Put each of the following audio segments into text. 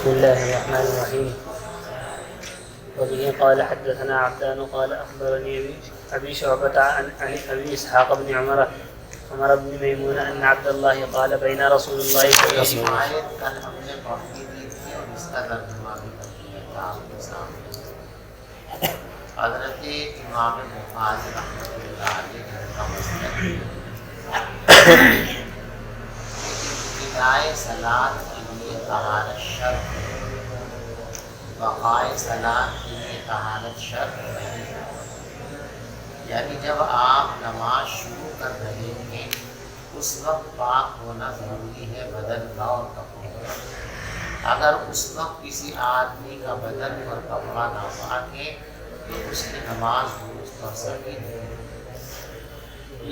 بسم الله الرحمن الرحيم. وبه قال حدثنا عبدان قال أخبرني أبي شعبة عن أبي إسحاق بن عمر بن ميمون أن عبد الله قال بين رسول الله صلى الله عليه وسلم حضرت امام بخاری رحمۃ اللہ علیہ کا مسئلہ ابتدائے صلاۃ کے لیے طہارت شرط ہے، بقائے صلاۃ کے لیے طہارت شرط نہیں ہے۔ یعنی جب آپ نماز شروع کر رہے ہیں اس وقت پاک ہونا ضروری ہے بدن کا اور کپڑوں کا۔ اگر اس وقت کسی آدمی کا بدن اور کپڑا ناپاک ہے تو اس کی نماز درست ہو سکتی نہیں،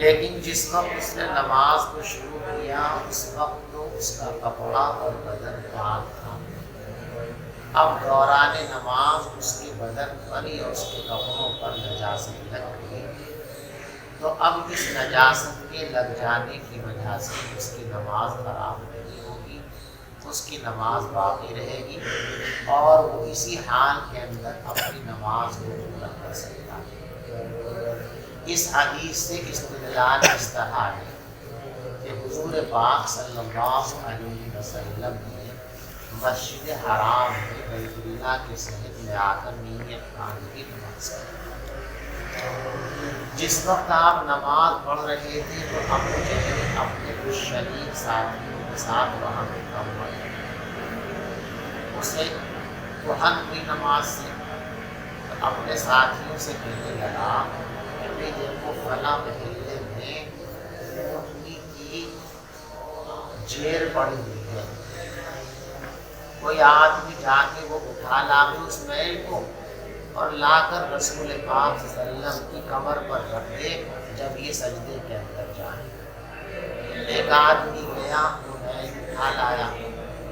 لیکن جس وقت اس نے نماز کو شروع کیا اس وقت تو اس کا کپڑا اور بدن پاک تھا۔ اب دوران نماز اس کے بدن پر یا اس کے کپڑوں پر نجاست لگ گئی تو اب اس نجاست کے لگ جانے کی وجہ سے اس کی نماز خراب نہیں ہوگی، اس کی نماز باقی رہے گی اور وہ اسی حال کے اندر اپنی نماز کو پورا کر سکتا ہے۔ اس حدیث سے استدلال اس طرح ہے کہ حضور پاک صلی اللہ علیہ وسلم نے مسجد حرام میں بیت اللہ کے صحت میں آ کر نیت خان کی نماز کی۔ جس وقت آپ نماز پڑھ رہے تھے تو اپنے کچھ شریک ساتھیوں کے ساتھ وہاں مکمل اسے توہن ہوئی نماز سے، تو اپنے ساتھیوں سے کہنے لگا کہ بھئی دیکھو فلاں محلے میں اونٹنی کی جیر پڑی ہوئی ہے، کوئی آدمی جا کے وہ اٹھا لاوے اس میل کو اور لا کر رسول پاک صلی اللہ علیہ وسلم کی کمر پر رکھ دے جب یہ سجدے کے اندر جائیں۔ ایک آدمی گیا وہ میل اٹھا لایا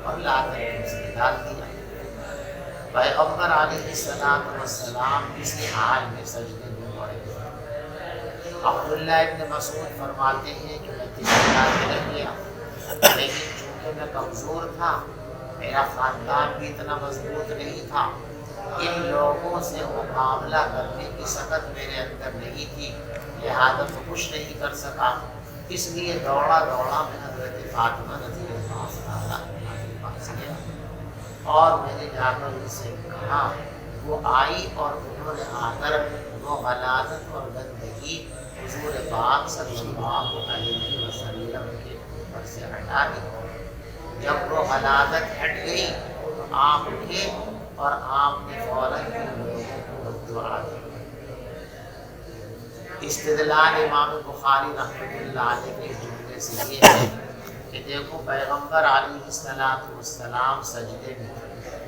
اور لا کر اس میں ڈال دیا۔ پیغمبر علیہ السلام اسی حال میں سجدے میں پڑے گئے۔ عبداللہ ابن مسعود فرماتے ہیں کہ میں تجارت میں رہ گیا، لیکن چونکہ میں کمزور تھا، میرا خاندان بھی اتنا مضبوط نہیں تھا، ان لوگوں سے مقابلہ کرنے کی سخت میرے اندر نہیں تھی، لہذا تو کچھ نہیں کر سکا، اس لیے دوڑا میں حضرت فاطمہ رضی اللہ تعالیٰ عنہا کے پاس گیا اور میں نے جا کر ان سے کہا، وہ آئی اور انہوں نے آ کر وہ غلاظت اور گندگی حضور پاک صلی اللہ علیہ وسلم کے اوپر سے ہٹا دی۔ جب وہ غلاظت ہٹ گئی تو آپ اٹھے اور آپ نے فوراً ان لوگوں کو دعا دی۔ استدلال امام بخاری رحمۃ اللہ علیہ کے جملے سے یہ ہے کہ دیکھو پیغمبر علیہ السلام سجدے میں تھے،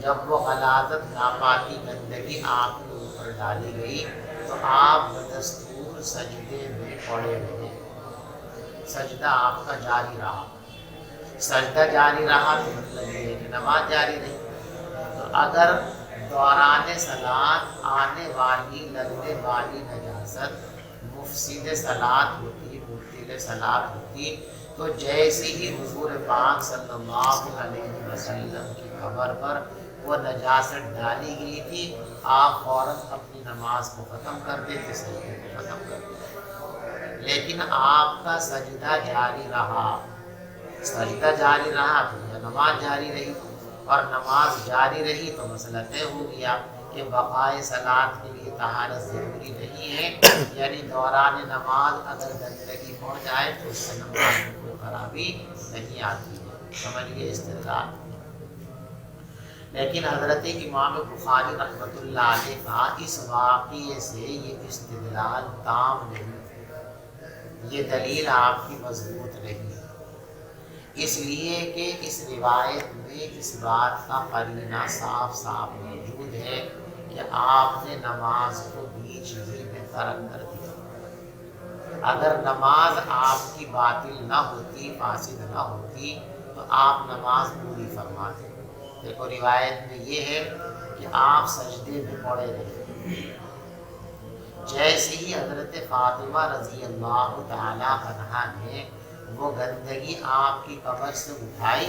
جب وہ غلاظت ناپاکی گندگی آپ کے اوپر ڈالی گئی تو آپ بدستور سجدے میں پڑے رہے، سجدہ آپ کا جاری رہا۔ سجدہ جاری رہا تو مطلب یہ ہے کہ نماز جاری رہی۔ تو اگر دوران صلاۃ آنے والی لگنے والی نجاست مفسد صلاۃ ہوتی، مبطل صلاۃ ہوتی، تو جیسے ہی حضور پاک صلی اللہ علیہ وسلم کی قبر پر وہ نجاست ڈالی گئی تھی، آپ فوراً اپنی نماز کو ختم کر دیتے، سجدے کو ختم کر دیتے، لیکن آپ کا سجدہ جاری رہا۔ سجدہ جاری رہا تو نماز جاری رہی، اور نماز جاری رہی تو مسئلہ طے ہو گیا کہ بقائے صلاۃ کے لیے طہارت ضروری نہیں ہے، یعنی دوران نماز اگر گندگی پڑ جائے تو اس سے نماز میں کوئی خرابی نہیں آتی ہے۔ سمجھیے استدلال۔ لیکن حضرت امام بخاری رحمۃ اللہ علیہ کا اس واقعے سے یہ استدلال تام نہیں، یہ دلیل آپ کی مضبوط نہیں، اس لیے کہ اس روایت میں اس بات کا قرینہ صاف موجود ہے کہ آپ نے نماز کو بیچ میں ترک کر دیا۔ اگر نماز آپ کی باطل نہ ہوتی، فاسد نہ ہوتی، تو آپ نماز پوری فرماتے۔ دیکھو روایت میں یہ ہے کہ آپ سجدے میں پڑے رہے، جیسے ہی حضرت فاطمہ رضی اللہ تعالی عنہا نے وہ گندگی آپ کی قبر سے اٹھائی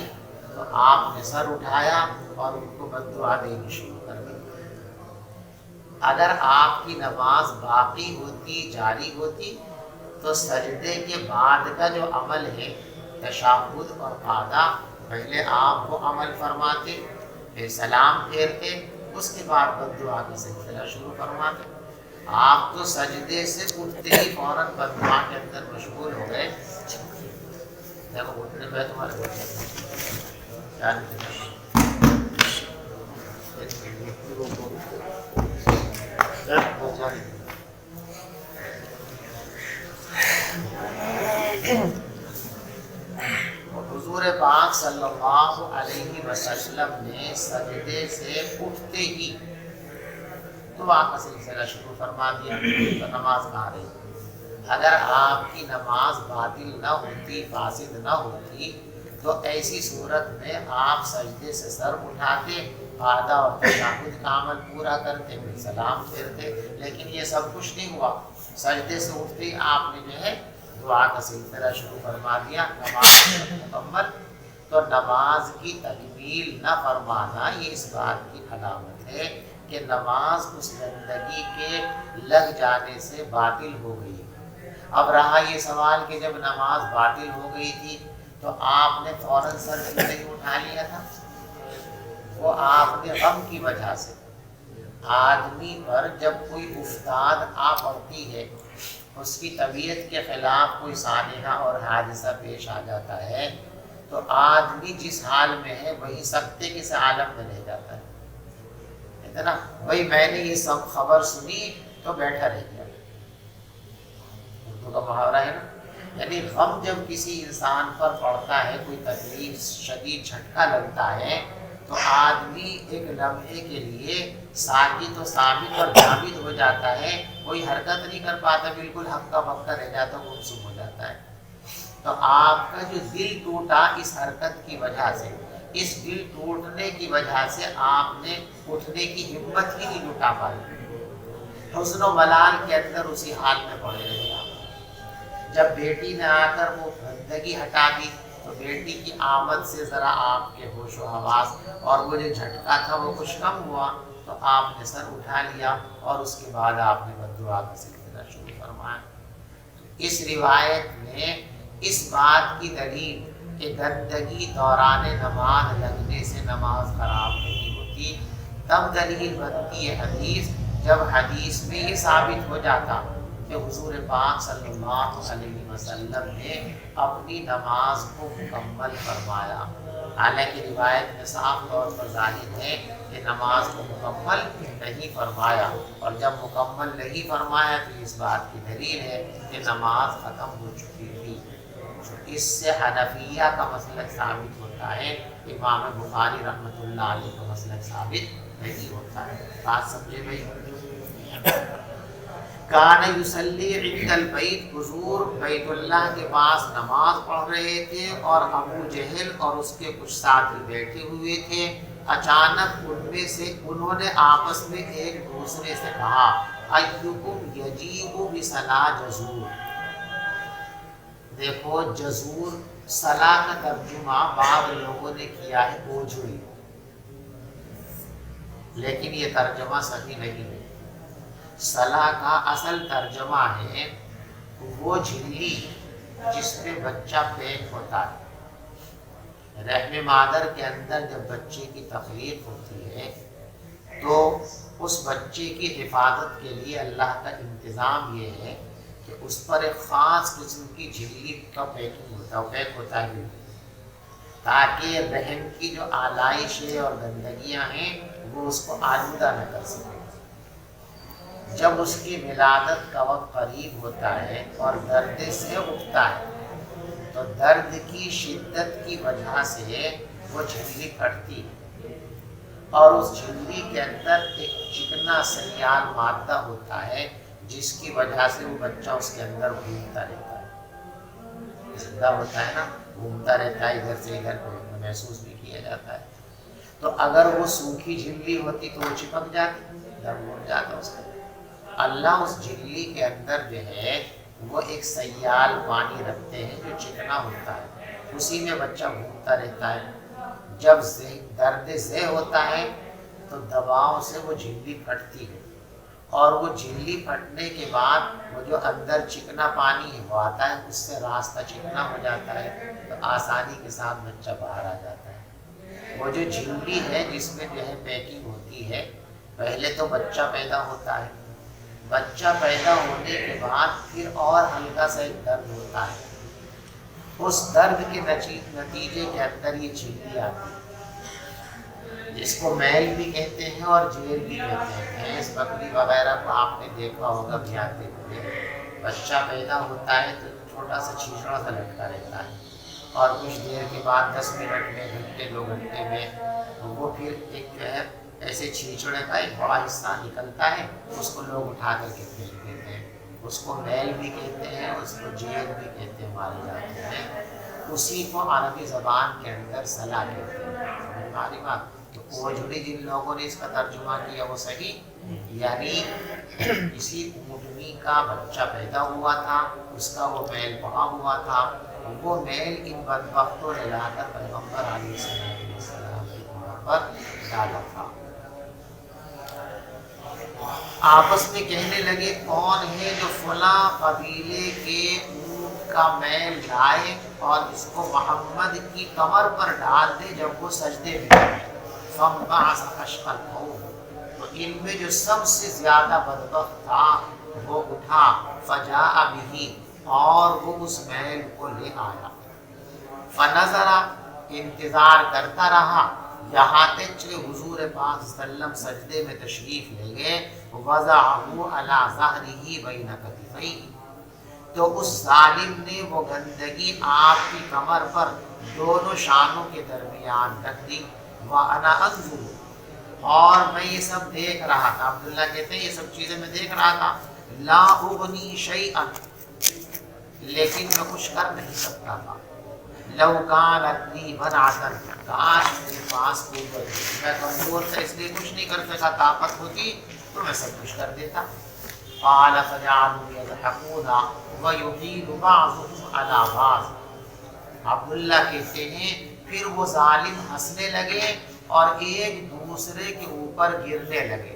تو آپ نے سر اٹھایا اور ان کو بد دعا دینی شروع کر دی۔ اگر آپ کی نماز باقی ہوتی، جاری ہوتی، تو سجدے کے بعد کا جو عمل ہے تشہد اور قعدہ، پہلے آپ وہ عمل فرماتے، پھر سلام پھیرتے، اس کے بعد بد دعا کا سلسلہ شروع فرماتے۔ آپ تو سجدے سے اٹھتے ہی فوراً بد دعا کے اندر مشغول ہو گئے۔ دیکھو اٹھنے پہ تمہارے حضور پاک صلی اللہ علیہ وسلم نے سجدے سے اٹھتے ہی دعا کا سلسلہ شروع فرما دیا، تو نماز کہاں رہی؟ اگر آپ کی نماز باطل نہ ہوتی، فاسد نہ ہوتی، تو ایسی صورت میں آپ سجدے سے سر اٹھاتے، قعدہ اور تشہد کا عمل پورا کرتے، پھر سلام پھیرتے، لیکن یہ سب کچھ نہیں ہوا۔ سجدے سے اٹھتے ہی آپ نے جو ہے دعا کا سلسلہ شروع فرما دیا، نماز مکمل۔ تو نماز کی تکمیل نہ فرمانا یہ اس بات کی علامت ہے کہ نماز اس گندگی کے لگ جانے سے باطل ہو گئی۔ اب رہا یہ سوال کہ جب نماز باطل ہو گئی تھی تو آپ نے فوراً سر کیوں نہیں اٹھا لیا تھا؟ وہ آپ نے غم کی وجہ سے، آدمی پر جب کوئی افتاد آ پڑتی ہے، اس کی طبیعت کے خلاف کوئی سانحہ اور حادثہ پیش آ جاتا ہے، تو آدمی جس حال میں ہے وہی سکتے کس عالم میں رہ جاتا ہے نا۔ بھائی میں نے یہ سب خبر سنی تو بیٹھا رہ گیا، اردو کا محاورہ ہے نا، یعنی غم جب کسی انسان پر پڑتا ہے، کوئی تکلیف شدید جھٹکا لگتا ہے، تو آدمی ایک لمحے کے لیے ساکت و ثابت اور جامد ہو جاتا ہے، کوئی حرکت نہیں کر پاتا، بالکل ہکا بکا رہ جاتا، گمسم ہو جاتا ہے۔ تو آپ کا جو دل ٹوٹا اس حرکت کی وجہ سے، اس دل ٹوٹنے کی وجہ سے آپ نے اٹھنے کی ہمت ہی نہیں جٹا پائی، حزن و ملال کے اندر اسی حال میں پڑے رہے آپ۔ جب بیٹی نے آ کر وہ گندگی ہٹا دی تو بیٹی کی آمد سے ذرا آپ کے ہوش و حواس اور وہ جو جھٹکا تھا وہ کچھ کم ہوا، تو آپ نے سر اٹھا لیا اور اس کے بعد آپ نے بد دعا کا سلسلہ شروع فرمایا۔ اس روایت میں اس بات کی دلیل کہ گندگی دوران نماز لگنے سے نماز خراب نہیں ہوتی، تب دلیل بنتی ہے حدیث، جب حدیث میں یہ ثابت ہو جاتا کہ حضور پاک صلی اللہ علیہ وسلم نے اپنی نماز کو مکمل فرمایا۔ حالانکہ روایت میں صاف طور پر ظاہر ہے کہ نماز کو مکمل نہیں فرمایا، اور جب مکمل نہیں فرمایا تو اس بات کی دلیل ہے کہ نماز ختم ہو چکی تھی۔ اس سے حنفیہ کا مسلک ثابت ہوتا ہے، امام بخاری رحمۃ اللہ علیہ کا مسلک ثابت نہیں ہوتا ہے۔ بات سمجھے بھائی؟ کان یصلی عند البیت، حضور بیت اللہ کے پاس نماز پڑھ رہے تھے اور ابو جہل اور اس کے کچھ ساتھی بیٹھے ہوئے تھے۔ اچانک ان میں سے انہوں نے آپس میں ایک دوسرے سے کہا، ایکم یجیء بصلاۃ جزور۔ دیکھو جزور صلاح کا ترجمہ بعض لوگوں نے کیا ہے بوجھڑی، لیکن یہ ترجمہ صحیح نہیں ہے۔ صلاح کا اصل ترجمہ ہے وہ جھلی جس میں بچہ پیک ہوتا ہے۔ رحم مادر کے اندر جب بچے کی تخلیق ہوتی ہے تو اس بچے کی حفاظت کے لیے اللہ کا انتظام یہ ہے کہ اس پر ایک خاص قسم کی جھلی کا پیکنگ ہوتا ہے، پیک ہوتا ہے، تاکہ رحم کی جو آلائشیں اور گندگیاں ہیں وہ اس کو آلودہ نہ کر سکیں۔ جب اس کی ولادت کا وقت قریب ہوتا ہے اور درد سے اٹھتا ہے تو درد کی شدت کی وجہ سے وہ جھلی کٹتی ہے، اور اس جھلی کے اندر ایک چکنا سیال مادہ ہوتا ہے جس کی وجہ سے وہ بچہ اس کے اندر گھومتا رہتا ہے، زندہ ہوتا ہے نا، گھومتا رہتا ہے ادھر سے ادھر، محسوس بھی کیا جاتا ہے۔ تو اگر وہ سوکھی جھلی ہوتی تو وہ چپک جاتی، ادھر گھوم جاتا اس کا۔ اللہ اس جھلی کے اندر جو ہے وہ ایک سیال پانی رکھتے ہیں جو چکنا ہوتا ہے، اسی میں بچہ گھومتا رہتا ہے، جب درد ذہ ہوتا ہے تو دواؤں سے وہ جھلی پھٹتی ہے، اور وہ جھلی پھٹنے کے بعد وہ جو اندر چکنا پانی ہے وہ آتا ہے، اس سے راستہ چکنا ہو جاتا ہے، تو آسانی کے ساتھ بچہ باہر آ جاتا ہے۔ وہ جو جھلی ہے جس میں جو ہے پیکنگ ہوتی ہے، پہلے تو بچہ پیدا ہوتا ہے، بچہ پیدا ہونے کے بعد پھر اور ہلکا سا ایک درد ہوتا ہے، اس درد کے نتیجے کے اندر یہ جھلی آتی ہے، جس کو میل بھی کہتے ہیں اور جیل بھی کہتے ہیں۔ بھینس بکری وغیرہ کو آپ نے دیکھا ہوگا بھی آتے ہوئے، بچہ پیدا ہوتا ہے تو چھوٹا سا چھیچڑا سا لٹکا رہتا ہے، اور کچھ دیر کے بعد 10 منٹ میں، گھنٹے 2 گھنٹے میں وہ پھر ایک جو ہے ایسے چھیچڑے کا ایک بڑا حصہ نکلتا ہے، اس کو لوگ اٹھا کر کے پھینک دیتے ہیں، اس کو میل بھی کہتے ہیں، اس کو جیل بھی کہتے ہیں، مارے جاتے ہیں۔ اسی کو عربی زبان کے اندر سلا کہتے ہیں۔ سمجھ میں آ رہی بات؟ تو اوجھڑی جن لوگوں نے اس کا ترجمہ کیا وہ صحیح، یعنی کسی اونٹنی کا بچہ پیدا ہوا تھا، اس کا وہ میل پڑا ہوا تھا، وہ میل ان بدبختوں نے لا کر پیغمبر علیہ السلام کی عمر پر ڈالا تھا۔ آپس میں کہنے لگے کون ہے جو فلاں قبیلے کے اونٹ کا میل لائے اور اس کو محمد کی کمر پر ڈال دے جب وہ سجدے میں ہیں۔ فانبعث اشقى القوم، تو ان میں جو سب سے زیادہ بدبخت تھا وہ اٹھا، فجاء به، اور وہ اس میل کو لے آیا، فنظر، انتظار کرتا رہا یہاں تک کہ حضور پاک صلی اللہ علیہ وسلم سجدے میں تشریف لے گئے، وضعه علی ظہرہ بین کتفیہ، تو اس ظالم نے وہ گندگی آپ کی کمر پر دونوں شانوں کے درمیان رکھ دی، وَأَنَا أَنظُرُ، اور میں یہ سب دیکھ رہا تھا۔ عبداللہ کہتے ہیں یہ سب چیزیں میں دیکھ رہا تھا، لا اغنی شیئا، لیکن میں کچھ کر نہیں سکتا تھا، لو کانت لی منعۃ، کاش میرے پاس قوت ہوتی، میں کمزور تھا اس لیے کچھ نہیں کر سکا، طاقت ہوتی تو میں سب کچھ کر دیتا۔ قال فجعلوا يضحكون ويغير بعضهم على بعض، عبداللہ کہتے ہیں پھر وہ ظالم ہنسنے لگے اور ایک دوسرے کے اوپر گرنے لگے۔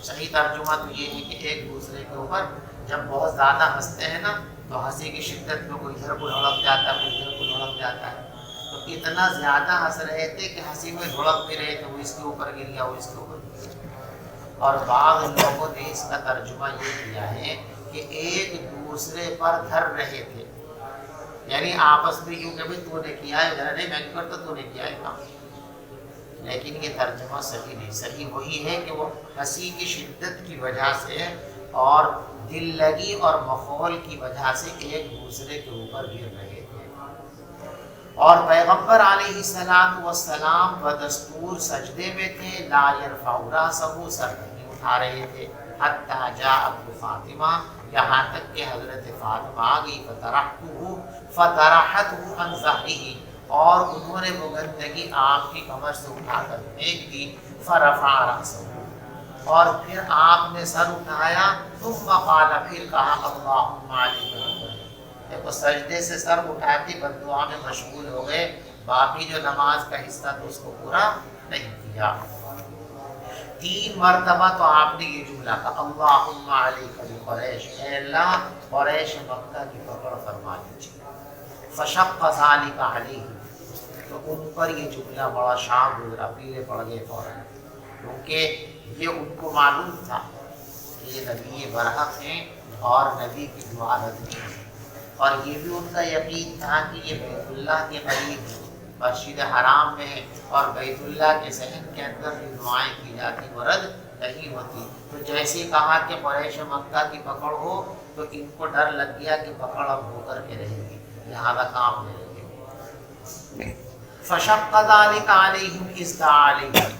صحیح ترجمہ تو یہ ہے کہ ایک دوسرے کے اوپر جب بہت زیادہ ہنستے ہیں نا تو ہنسی کی شدت میں کوئی ادھر کو لڑک جاتا ہے، کوئی ادھر کو لڑک جاتا ہے، تو اتنا زیادہ ہنس رہے تھے کہ ہنسی میں لڑک بھی رہے تھے، وہ اس کے اوپر گر گیا، وہ اس کے اوپر گر گیا۔ اور بعض لوگوں نے اس کا ترجمہ یہ کیا ہے کہ ایک دوسرے پر دھر رہے تھے، یعنی آپس میں یوں کہ بھائی تو نے کیا ہے، ذرا نہیں میں نہیں کرتا، تو نے کیا ہے کام۔ لیکن یہ ترجمہ صحیح نہیں، صحیح وہی ہے کہ وہ ہنسی کی شدت کی وجہ سے اور دل لگی اور مخول کی وجہ سے ایک دوسرے کے اوپر گر رہے تھے، اور پیغمبر علیہ السلام بدستور سجدے میں تھے، لا یرفع راسہ، سر نہیں اٹھا رہے تھے، حتی جاءت فاطمہ، یہاں تک کہ حضرت فاطمہ آ گئی، فطرحتہ عن ظہرہ، اور انہوں نے وہ گندگی آپ کی کمر سے اٹھا کر پھینک دی، فرفع راسہ، اور پھر آپ نے سر اٹھایا، ثم قال، پھر کہا اللہم علیک بالبر، دیکھو سجدے سے سر اٹھاتی بد دعا میں مشغول ہو گئے، باقی جو نماز کا حصہ تو اس کو پورا نہیں کیا۔ 3 مرتبہ تو آپ نے یہ جملہ کہا، اللہم علیک بقریش، اے اللہ قریش مکہ کی پکڑ فرما لیجیے، فشق ذلک علیہم، تو ان پر یہ جملہ بڑا شام گزرا، پیلے پڑ گئے فوراً، کیونکہ یہ ان کو معلوم تھا کہ یہ نبی برحق ہیں اور نبی کی دعا رد نہیں ہے، اور یہ بھی ان کا یقین تھا کہ یہ بیت اللہ کے قریب ہے، مسجد حرام میں ہے، اور بیت اللہ کے صحن کے اندر جو دعائیں کی جاتی وہ رد نہیں ہوتی۔ تو جیسے کہا کہ قریش مکہ کی پکڑ ہو تو ان کو ڈر لگ گیا کہ پکڑ اب ہو کر کے رہے گی، لہذا کام لے گے۔ فشق ذلک علیہم اذ دعا علیہم،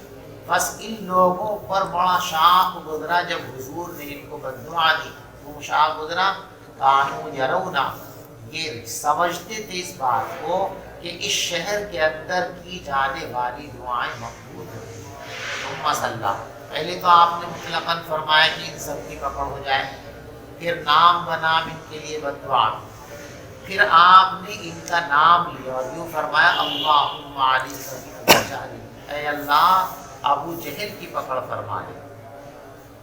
بس ان لوگوں پر بڑا شاق گزرا جب حضور نے ان کو بددعا دی، وہ شاق گزرا، کانوا یرونا، یہ سمجھتے تھے اس بات کو کہ اس شہر کے اندر کی جانے والی دعائیں مقبول ہوتی ہیں۔ ثم صلی، پہلے تو آپ نے مطلقاً فرمایا کہ ان سب کی پکڑ ہو جائے، پھر نام بنام ان کے لیے بددعا، پھر آپ نے ان کا نام لیا اور یوں فرمایا اللہم علیک بابو جہل، اے اللہ ابو جہل کی پکڑ فرما لے،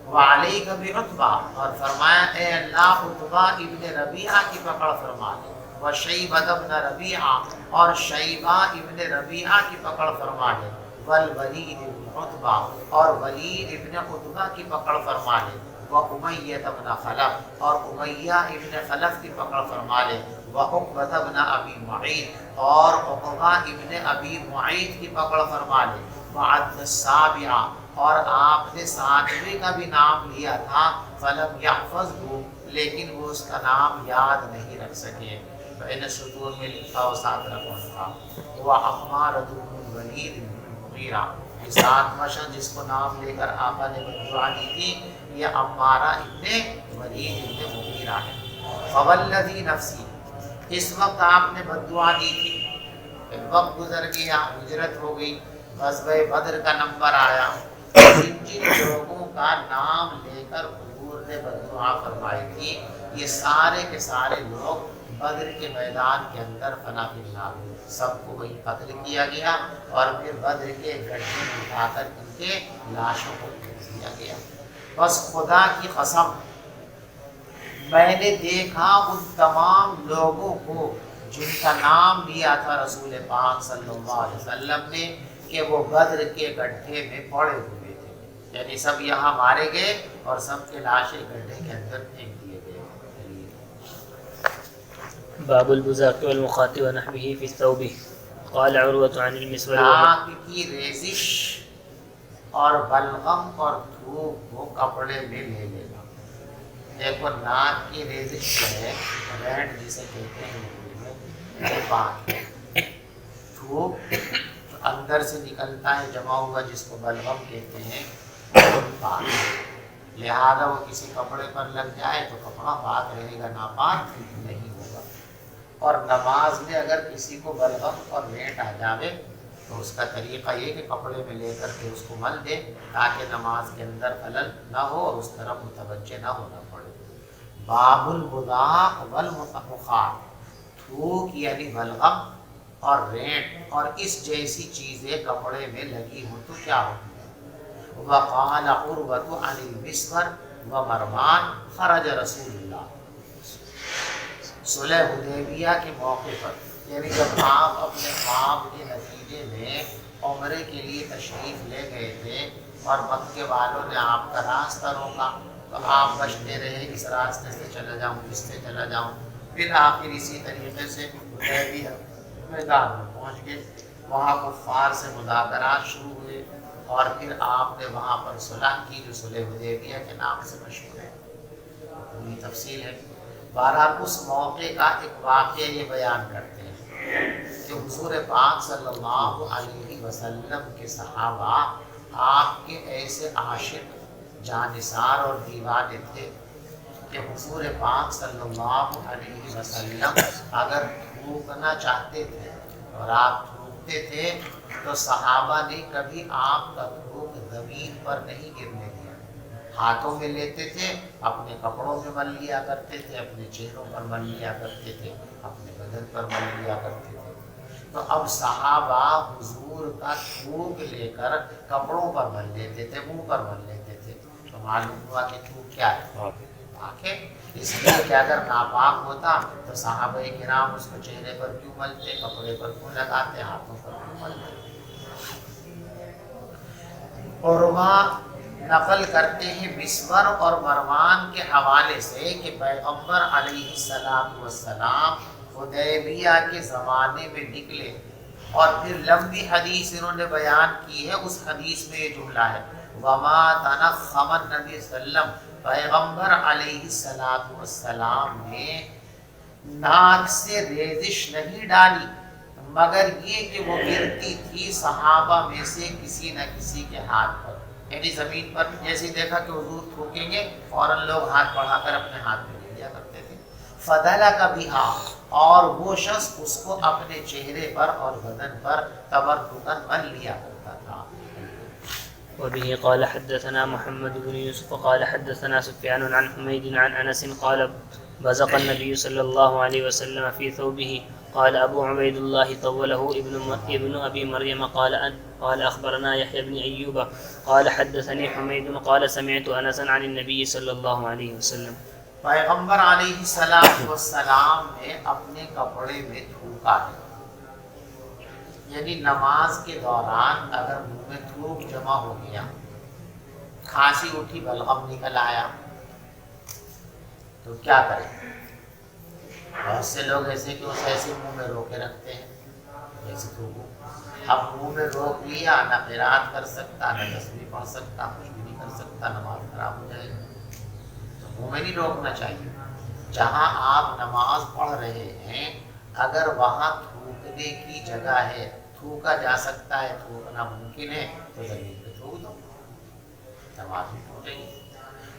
وعلیک بعتبہ، اور فرمایا اے اللہ عتبہ ابن ربیعہ کی پکڑ فرما لے، وشیبہ ابن ربیعہ، اور شیبہ ابن ربیعہ کی پکڑ فرما لے، والولید ابن عتبہ، اور ولید ابن عتبہ کی پکڑ فرما لے، وأمیہ ابن خلف، اور امیہ ابن خلف کی پکڑ فرما لے، وعقبہ ابن ابی معیط، اور عقبہ ابن ابی معیط کی پکڑ فرما لے، وعد السابعہ، اور آپ نے ساتویں کا بھی نام لیا تھا، فلم یحفظہ، لیکن وہ اس کا نام یاد نہیں رکھ سکے، بین سطور میں لکھا وہ ساتواں کون تھا، وہ عمارۃ بن الولید بن المغیرہ، یہ ساتواں شخص جس کو نام لے کر آقا نے بددعا دی تھی یہ عمارہ ابن ولید ابن مغیرہ ہے۔ فوالذی نفسی، اس وقت آپ نے بددعا دی تھی، پھر وقت گزر گیا، ہجرت ہو گئی، غزوہ بدر کا نمبر آیا، جن جن لوگوں کا نام لے کر حضور نے بددعا فرمائی تھی یہ سارے کے سارے لوگ بدر کے میدان کے اندر فنا فنا ہوئے، سب کو وہی قتل کیا گیا اور پھر بدر کے گڈھے میں اٹھا کر ان کے لاشوں کو پھینک دیا گیا۔ بس خدا کی قسم میں نے دیکھا ان تمام لوگوں کو جن کا نام لیا تھا رسول پاک صلی اللہ علیہ وسلم نے کہ وہ بدر کے گڈھے میں پڑے ہوئے تھے، یعنی سب یہاں مارے گئے اور سب کے لاشیں گڈھے کے اندر پھینک دیے گئے۔ باب البزاق والمخاط ونحوه في الثوب قال عروة عن المسور ناک کی ریزش اور بلغم اور تھوک وہ کپڑے میں لے لینا۔ دیکھو ناک کی ریزش جو ہے رینٹ جسے کہتے ہیں وہ پاک ہے، تھوک جو اندر سے نکلتا ہے جمع ہوا جس کو بلغم کہتے ہیں وہ پاک ہے، لہذا وہ کسی کپڑے پر لگ جائے تو کپڑا پاک رہے گا، ناپاک نہیں ہوگا۔ اور نماز میں اگر کسی کو بلغم اور رینٹ آ جاوے تو اس کا طریقہ یہ کہ کپڑے میں لے کر کے اس کو مل دے تاکہ نماز کے اندر خلل نہ ہو اور اس طرف متوجہ نہ ہونا پڑے۔ باب البزاق والمخاط، تھوک یعنی بلغم اور رینٹ اور اس جیسی چیزیں کپڑے میں لگی ہوں تو کیا ہو۔ وقال عروة عن المسور ومروان خرج رسول اللہ، صلح حدیبیہ کے موقع پر، یعنی جب آپ اپنے کام کے نتیجے میں عمرے کے لیے تشریف لے گئے تھے اور مکے والوں نے آپ کا راستہ روکا تو آپ بچتے رہے، اس راستے سے چلا جاؤں اس سے چلا جاؤں، پھر آخر اسی طریقے سے حدیبیہ میدان میں پہنچ گئے، وہاں کفار سے مذاکرات شروع ہوئے اور پھر آپ نے وہاں پر صلح کی جو صلح حدیبیہ کے نام سے مشہور ہے، پوری تفصیل ہے۔ بہرحال اس موقع کا ایک واقعہ یہ بیان کرتے ہیں کہ حضور پاک صلی اللہ علیہ وسلم کے صحابہ آپ کے ایسے عاشق جانثار اور دیوانے تھے کہ حضور پاک صلی اللہ علیہ وسلم اگر تھوکنا چاہتے تھے اور آپ تھوکتے تھے تو صحابہ نے کبھی آپ کا تھوک زمین پر نہیں گرنے دیا، ہاتھوں میں لیتے تھے، اپنے کپڑوں میں مل لیا کرتے تھے، اپنے چہروں پر مل لیا کرتے تھے، اپنے بدن پر مل لیا کرتے تھے۔ تو اب صحابہ حضور کا تھوک لے کر کپڑوں پر مل لیتے تھے، منہ پر مل لیتے تھے، تو معلوم ہوا کہ تھوک کیا ہے، پاک ہے۔ اس لیے کہ اگر ناپاک ہوتا تو صحابہ کرام اس کو چہرے پر کیوں ملتے، کپڑے پر کیوں لگاتے، ہاتھوں پر کیوں ملتے۔ عروہ نقل کرتے ہیں مسور اور مروان کے حوالے سے کہ پیغمبر علیہ السلام حدیبیہ کے زمانے میں نکلے اور پھر لمبی حدیث انہوں نے بیان کی ہے، اس حدیث میں یہ جملہ ہے وما تنخم النبی صلی اللہ علیہ وسلم، پیغمبر علیہ السلام نے ناک سے ریزش نہیں ڈالی مگر یہ کہ وہ گرتی تھی صحابہ میں سے کسی نہ کسی کے ہاتھ پر، یعنی زمین پر جیسے دیکھا کہ حضور تھوکیں گے فوراً لوگ ہاتھ بڑھا کر اپنے ہاتھ میں لے لیا کرتے تھے۔ فدلا کا بھی اور وہ شخص اس کو اپنے چہرے پر اور بدن پر تبرکن مل لیا کرتا تھا۔ وبه قال حدثنا محمد بن يوسف قال حدثنا سفيان عن حميد عن أنس قال بزق النبي صلى الله عليه وسلم في ثوبه. قال أبو عبيد الله طوله ابن أبي مريم قال أخبرنا يحيى بن أيوب قال حدثني حميد قال سمعت أنسا عن النبي صلى الله عليه وسلم. پیغمبر علیہ السلام نے اپنے کپڑے میں تھوکا ہے، یعنی نماز کے دوران اگر منہ میں تھوک جمع ہو گیا، کھانسی اٹھی، بلغم نکل آیا، تو کیا کریں؟ بہت سے لوگ ایسے کہ اسے ایسے منہ میں روکے رکھتے ہیں، ایسے تھوکو. اب منہ میں روک لیا، نہ قرات کر سکتا، نہ تسبیح پڑھ سکتا، کچھ بھی نہیں کر سکتا، نماز خراب ہو جائے گی. منہ میں نہیں روکنا چاہیے. جہاں آپ نماز پڑھ رہے ہیں اگر وہاں تھوکنے کی جگہ ہے، تھوکا جا سکتا ہے، تھوکنا ممکن ہے، تو زمین پہ تھوک دو، نماز بھی ٹوٹے گی.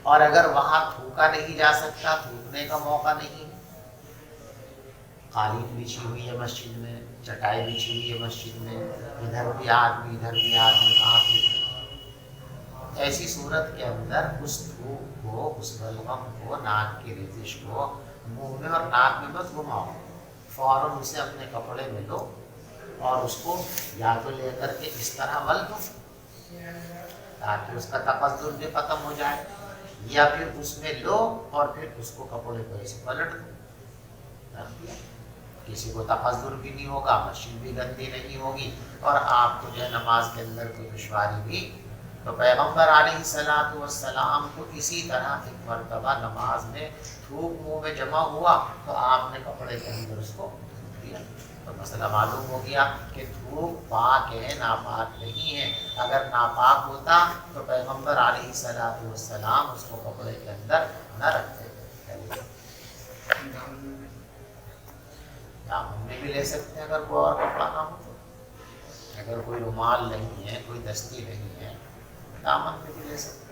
اور اگر وہاں تھوکا نہیں جا سکتا، تھوکنے کا موقع نہیں، قالین بچھی ہوئی ہے مسجد میں، چٹائی بچھی ہوئی ہے مسجد میں، ادھر بھی آدمی ادھر بھی آدمی، آپ ایسی صورت کے اندر اس تھوک کو، اس بلغم کو، ناک کی ریزش کو منہ میں اور ناک میں مت گھماؤ، فوراً اسے اپنے کپڑے میں لو اور اس کو یا تو لے کر کے اس طرح مل دو تاکہ اس کا تقدر بھی ختم ہو جائے، یا پھر اس میں لو اور پھر اس کو کپڑے کو ایسے پلٹ دو. کسی کو تقدر بھی نہیں ہوگا، مسجد بھی گندی نہیں ہوگی، اور آپ کو جو ہے نماز کے اندر کوئی دشواری بھی. تو پیغمبر علیہ السلام کو اسی طرح ایک مرتبہ نماز میں تھوک منہ میں جمع ہوا تو آپ نے کپڑے کے اندر اس کو دیا. تو مسئلہ معلوم ہو گیا کہ تھوک پاک ہے، ناپاک نہیں ہے. اگر ناپاک ہوتا تو پیغمبر علیہ السلام اس کو کپڑے کے اندر نہ رکھتے. دامن میں بھی لے سکتے ہیں اگر کوئی اور کپڑا نہ ہو تو. اگر کوئی رومال نہیں ہے، کوئی دستی نہیں ہے، دامن میں بھی لے سکتے ہیں.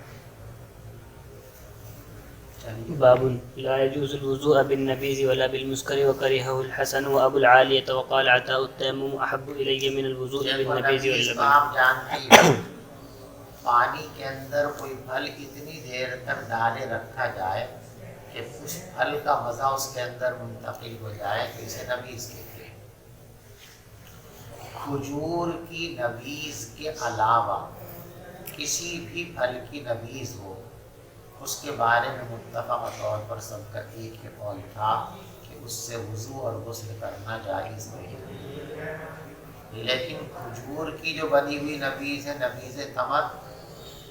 باب لا يجوز الوضوء بالنبيذ ولا بالمسكر وكرهه الحسن وابو العالية وقال عطاء التيمم احب الي من الوضوء بالنبيذ واللبن. آپ جانتے ہیں پانی کے اندر کوئی پھل اتنی دیر تک ڈالے رکھا جائے کہ اس پھل کا مزہ اس کے اندر منتقل ہو جائے تو اسے نبیذ کہتے ہیں. کھجور کی نبیذ کے علاوہ کسی بھی پھل کی نبیذ ہو، اس کے بارے میں متفق طور پر سب کا ایک ہی قول تھا کہ اس سے وضو اور غسل کرنا جائز نہیں. لیکن کھجور کی جو بنی ہوئی نبیذ ہے، نبیذ تمر،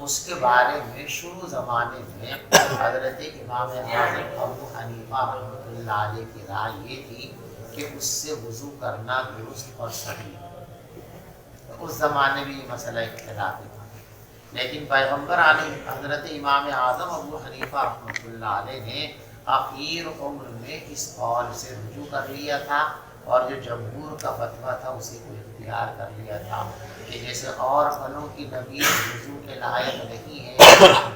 اس کے بارے میں شروع زمانے میں حضرت امام اعظم ابو حنیفہ رحمۃ اللہ علیہ کی رائے یہ تھی کہ اس سے وضو کرنا درست اور صحیح ہے. اس زمانے میں یہ مسئلہ اختلافی تھا. لیکن پیغمبر علیہ حضرت امام اعظم ابو حنیفہ رحمۃ اللہ علیہ نے اخیر عمر میں اس قول سے رجوع کر لیا تھا، اور جو جمہور کا فتویٰ تھا اسی کو اختیار کر لیا تھا کہ جیسے اور پھلوں کی نبیذ وضو کے لائق نہیں ہے،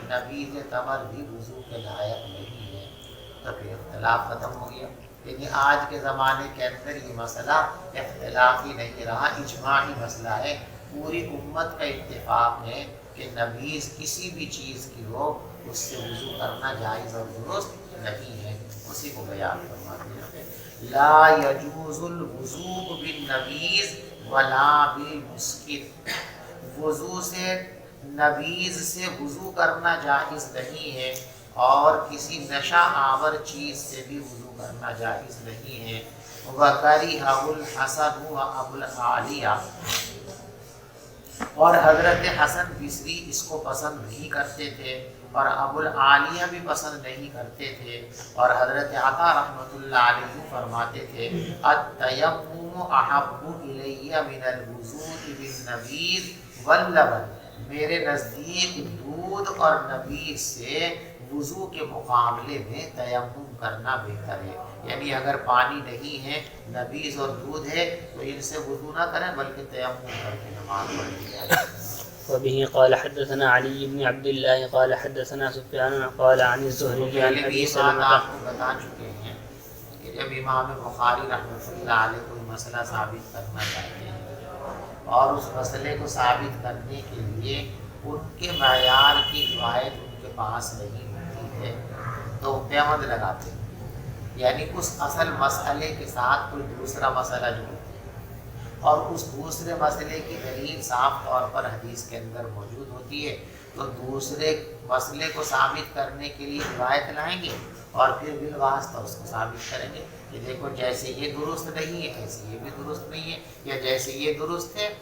نبیذ تمر بھی وضو کے لائق نہیں ہے. تو پھر اختلاف ختم ہو گیا. لیکن آج کے زمانے کے اندر یہ مسئلہ اختلافی نہیں رہا، اجماعی مسئلہ ہے. پوری امت کا اتفاق ہے کہ نبیذ کسی بھی چیز کی ہو اس سے وضو کرنا جائز اور درست نہیں ہے. اسی کو بیان فرما دیا لا یجوز الوضوء بالنبیذ ولا بالمسکر. وضو سے نبیذ سے وضو کرنا جائز نہیں ہے اور کسی نشہ آور چیز سے بھی وضو کرنا جائز نہیں ہے. وَكَرِهَ الْحَسَنُ وَأَبُو الْعَالِيَةِ، اور حضرت حسن بصری اس کو پسند نہیں کرتے تھے اور ابو العالیہ بھی پسند نہیں کرتے تھے. اور حضرت عطا رحمۃ اللہ علیہ فرماتے تھے التیمم احب الی من الوضوء بالنبیذ واللبن. میرے نزدیک دودھ اور نبیذ سے وضو کے مقابلے میں تیمم کرنا بہتر ہے. یعنی اگر پانی نہیں ہے، نبیذ اور دودھ ہے، تو ان سے وضو نہ کریں بلکہ تیمم کر کے نماز پڑھیں جائے. وبه قال حدثنا علي بن عبد الله قال حدثنا سفيان قال عن الزهري عن ابي سلمة. آپ کو بتا چکے ہیں کہ جب امام بخاری رحمۃ اللہ علیہ کوئی مسئلہ ثابت کرنا چاہتے ہیں اور اس مسئلے کو ثابت کرنے کے لیے ان کے معیار کی روایت ان کے پاس نہیں ہوتی ہے تو پیمد لگاتے ہیں. یعنی اس اصل مسئلے کے ساتھ کوئی دوسرا مسئلہ جوڑتے ہیں اور اس دوسرے مسئلے کی دلیل صاف طور پر حدیث کے اندر موجود ہوتی ہے، تو دوسرے مسئلے کو ثابت کرنے کے لیے روایت لائیں گے اور پھر بالواسطہ اس کو ثابت کریں گے کہ دیکھو جیسے یہ درست نہیں ہے ایسے یہ بھی درست نہیں ہے، یا جیسے یہ درست ہے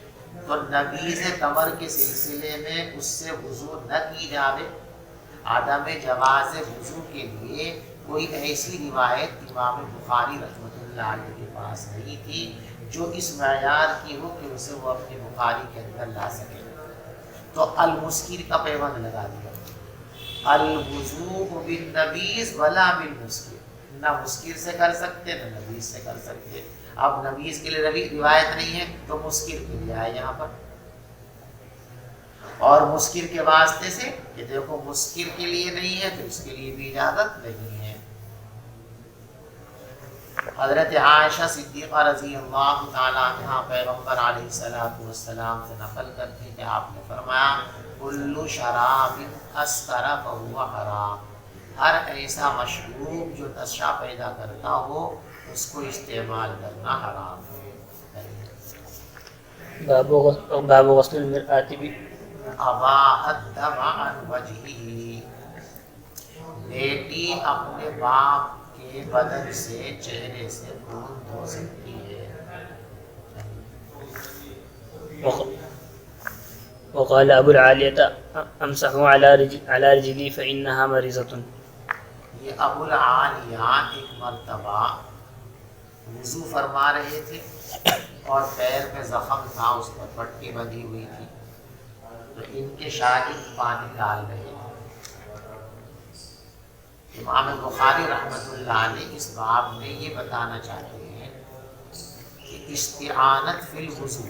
تو نبیذ تمر کے سلسلے میں اس سے وضو نہ کی جاوے۔ عدم جواز وضو کے لیے کوئی ایسی روایت امام بخاری رحمۃ اللہ علیہ کے پاس نہیں تھی جو اس معیار کی ہو کہ اسے وہ اپنے بخاری کے اندر لا سکے، تو المسکر کا پیوند لگا دیا، الوضوء بالنبیذ ولا بالمسکر، نہ مسکر سے کر سکتے نہ نبیذ سے کر سکتے۔ اب نبیذ کے لیے روایت نہیں ہے تو مسکر کے لیے آئے یہاں پر، اور مسکر کے واسطے سے کہ دیکھو مسکر کے لیے نہیں ہے تو اس کے لیے بھی اجازت نہیں ہے۔ حضرت عائشہ صدیقہ رضی اللہ تعالیٰ عنہا پیغمبر علیہ السلام سے نقل کرتے کہ آپ نے فرمایا کل شراب اسکر فہو حرام، ہر ایسا مشروب جو نشہ پیدا کرتا ہو اس کو استعمال کرنا حرام ہے۔ باب غسل المرآة اباحت دم عن وجہہ، بیٹی اپنے باپ کے بدن سے چہرے سے خون دھو سکتی ہے۔ وقال ابو العالیہ امسحوا على رجلی فإنها مریضۃ۔ یہ ابو العالیہ ایک مرتبہ وضو فرما رہے تھے اور پیر میں زخم تھا، اس پر پٹی بندھی ہوئی تھی، تو ان کے شاگرد پانی ڈال رہے تھے۔ امام بخاری رحمۃ اللہ علیہ اس باب میں یہ بتانا چاہتے ہیں کہ استعانت فی الوضو،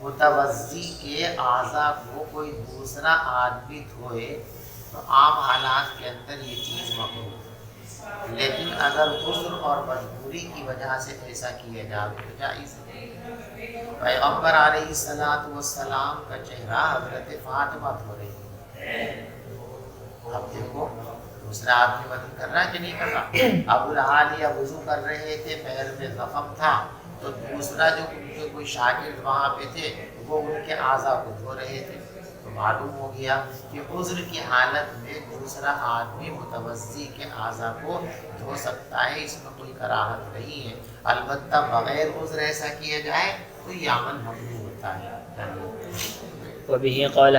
متوضی کے اعضاء کو کوئی دوسرا آدمی دھوئے تو عام حالات کے اندر یہ چیز مکروہ ہے، لیکن اگر عذر اور مجبوری کی وجہ سے ایسا کیا جائے تو جائز ہے۔ پیغمبر علیہ السلام کا چہرہ حضرت فاطمہ دھو رہی ہے، اب دیکھو دوسرا آدمی وضو کر رہا ہے کہ نہیں کر رہا، ابو العالیہ وضو کر رہے تھے، پیر میں زخم تھا، تو دوسرا جو ان کے کوئی شاگرد وہاں پہ تھے وہ ان کے اعضاء کو دھو رہے تھے، تو معلوم ہو گیا کہ عذر کی حالت میں دوسرا آدمی متوضی کے اعضاء کو دھو سکتا ہے، اس میں کوئی کراہت نہیں ہے، البتہ بغیر عذر ایسا کیا جائے تو یہ عمل ممنوع ہوتا ہے۔ وبه قال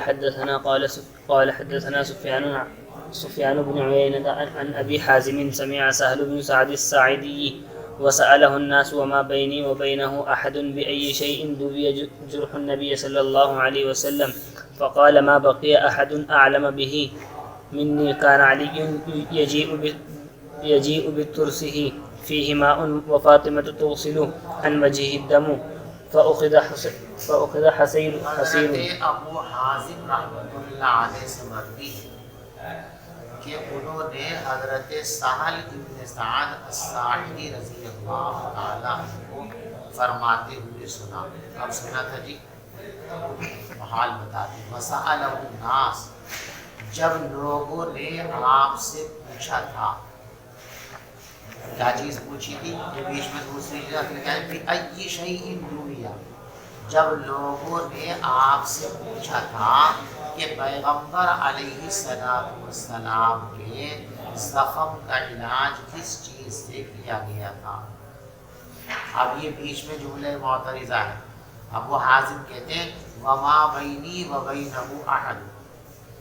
حدثنا سفيان بن عيينة عن أبي حازم سمع سهل بن سعد الساعدي وسأله الناس وما بيني وبينه أحد بأي شيء دُوِيَ جرح النبي صلى الله عليه وسلم فقال ما بقي أحد أعلم به مني كان علي يجيء بترسه فيه ماء وفاطمة تغسل عن وجهه الدم فأخذ حصير ابو حازم رحمۃ اللہ علیہ سے مروی ہے کہ انہوں نے حضرت سہل بن سعد الساعدی رضی اللہ تعالیٰ عنہ کو فرماتے ہوئے سنا۔ اب سنا تھا جی، حال بتاتے وسألہ الناس، جب لوگوں نے آپ سے پوچھا تھا، کیا چیز پوچھی تھی؟ یہ بیچ میں دوسری چیز ای شیء دُوِیَ، جب لوگوں نے آپ سے پوچھا تھا کہ پیغمبر علیہ السلام کے زخم کا علاج کس چیز سے کیا گیا تھا۔ اب یہ بیچ میں جملہ معترضہ ہے، ابو حازم کہتے ہیں وما بینی و بینہ احد،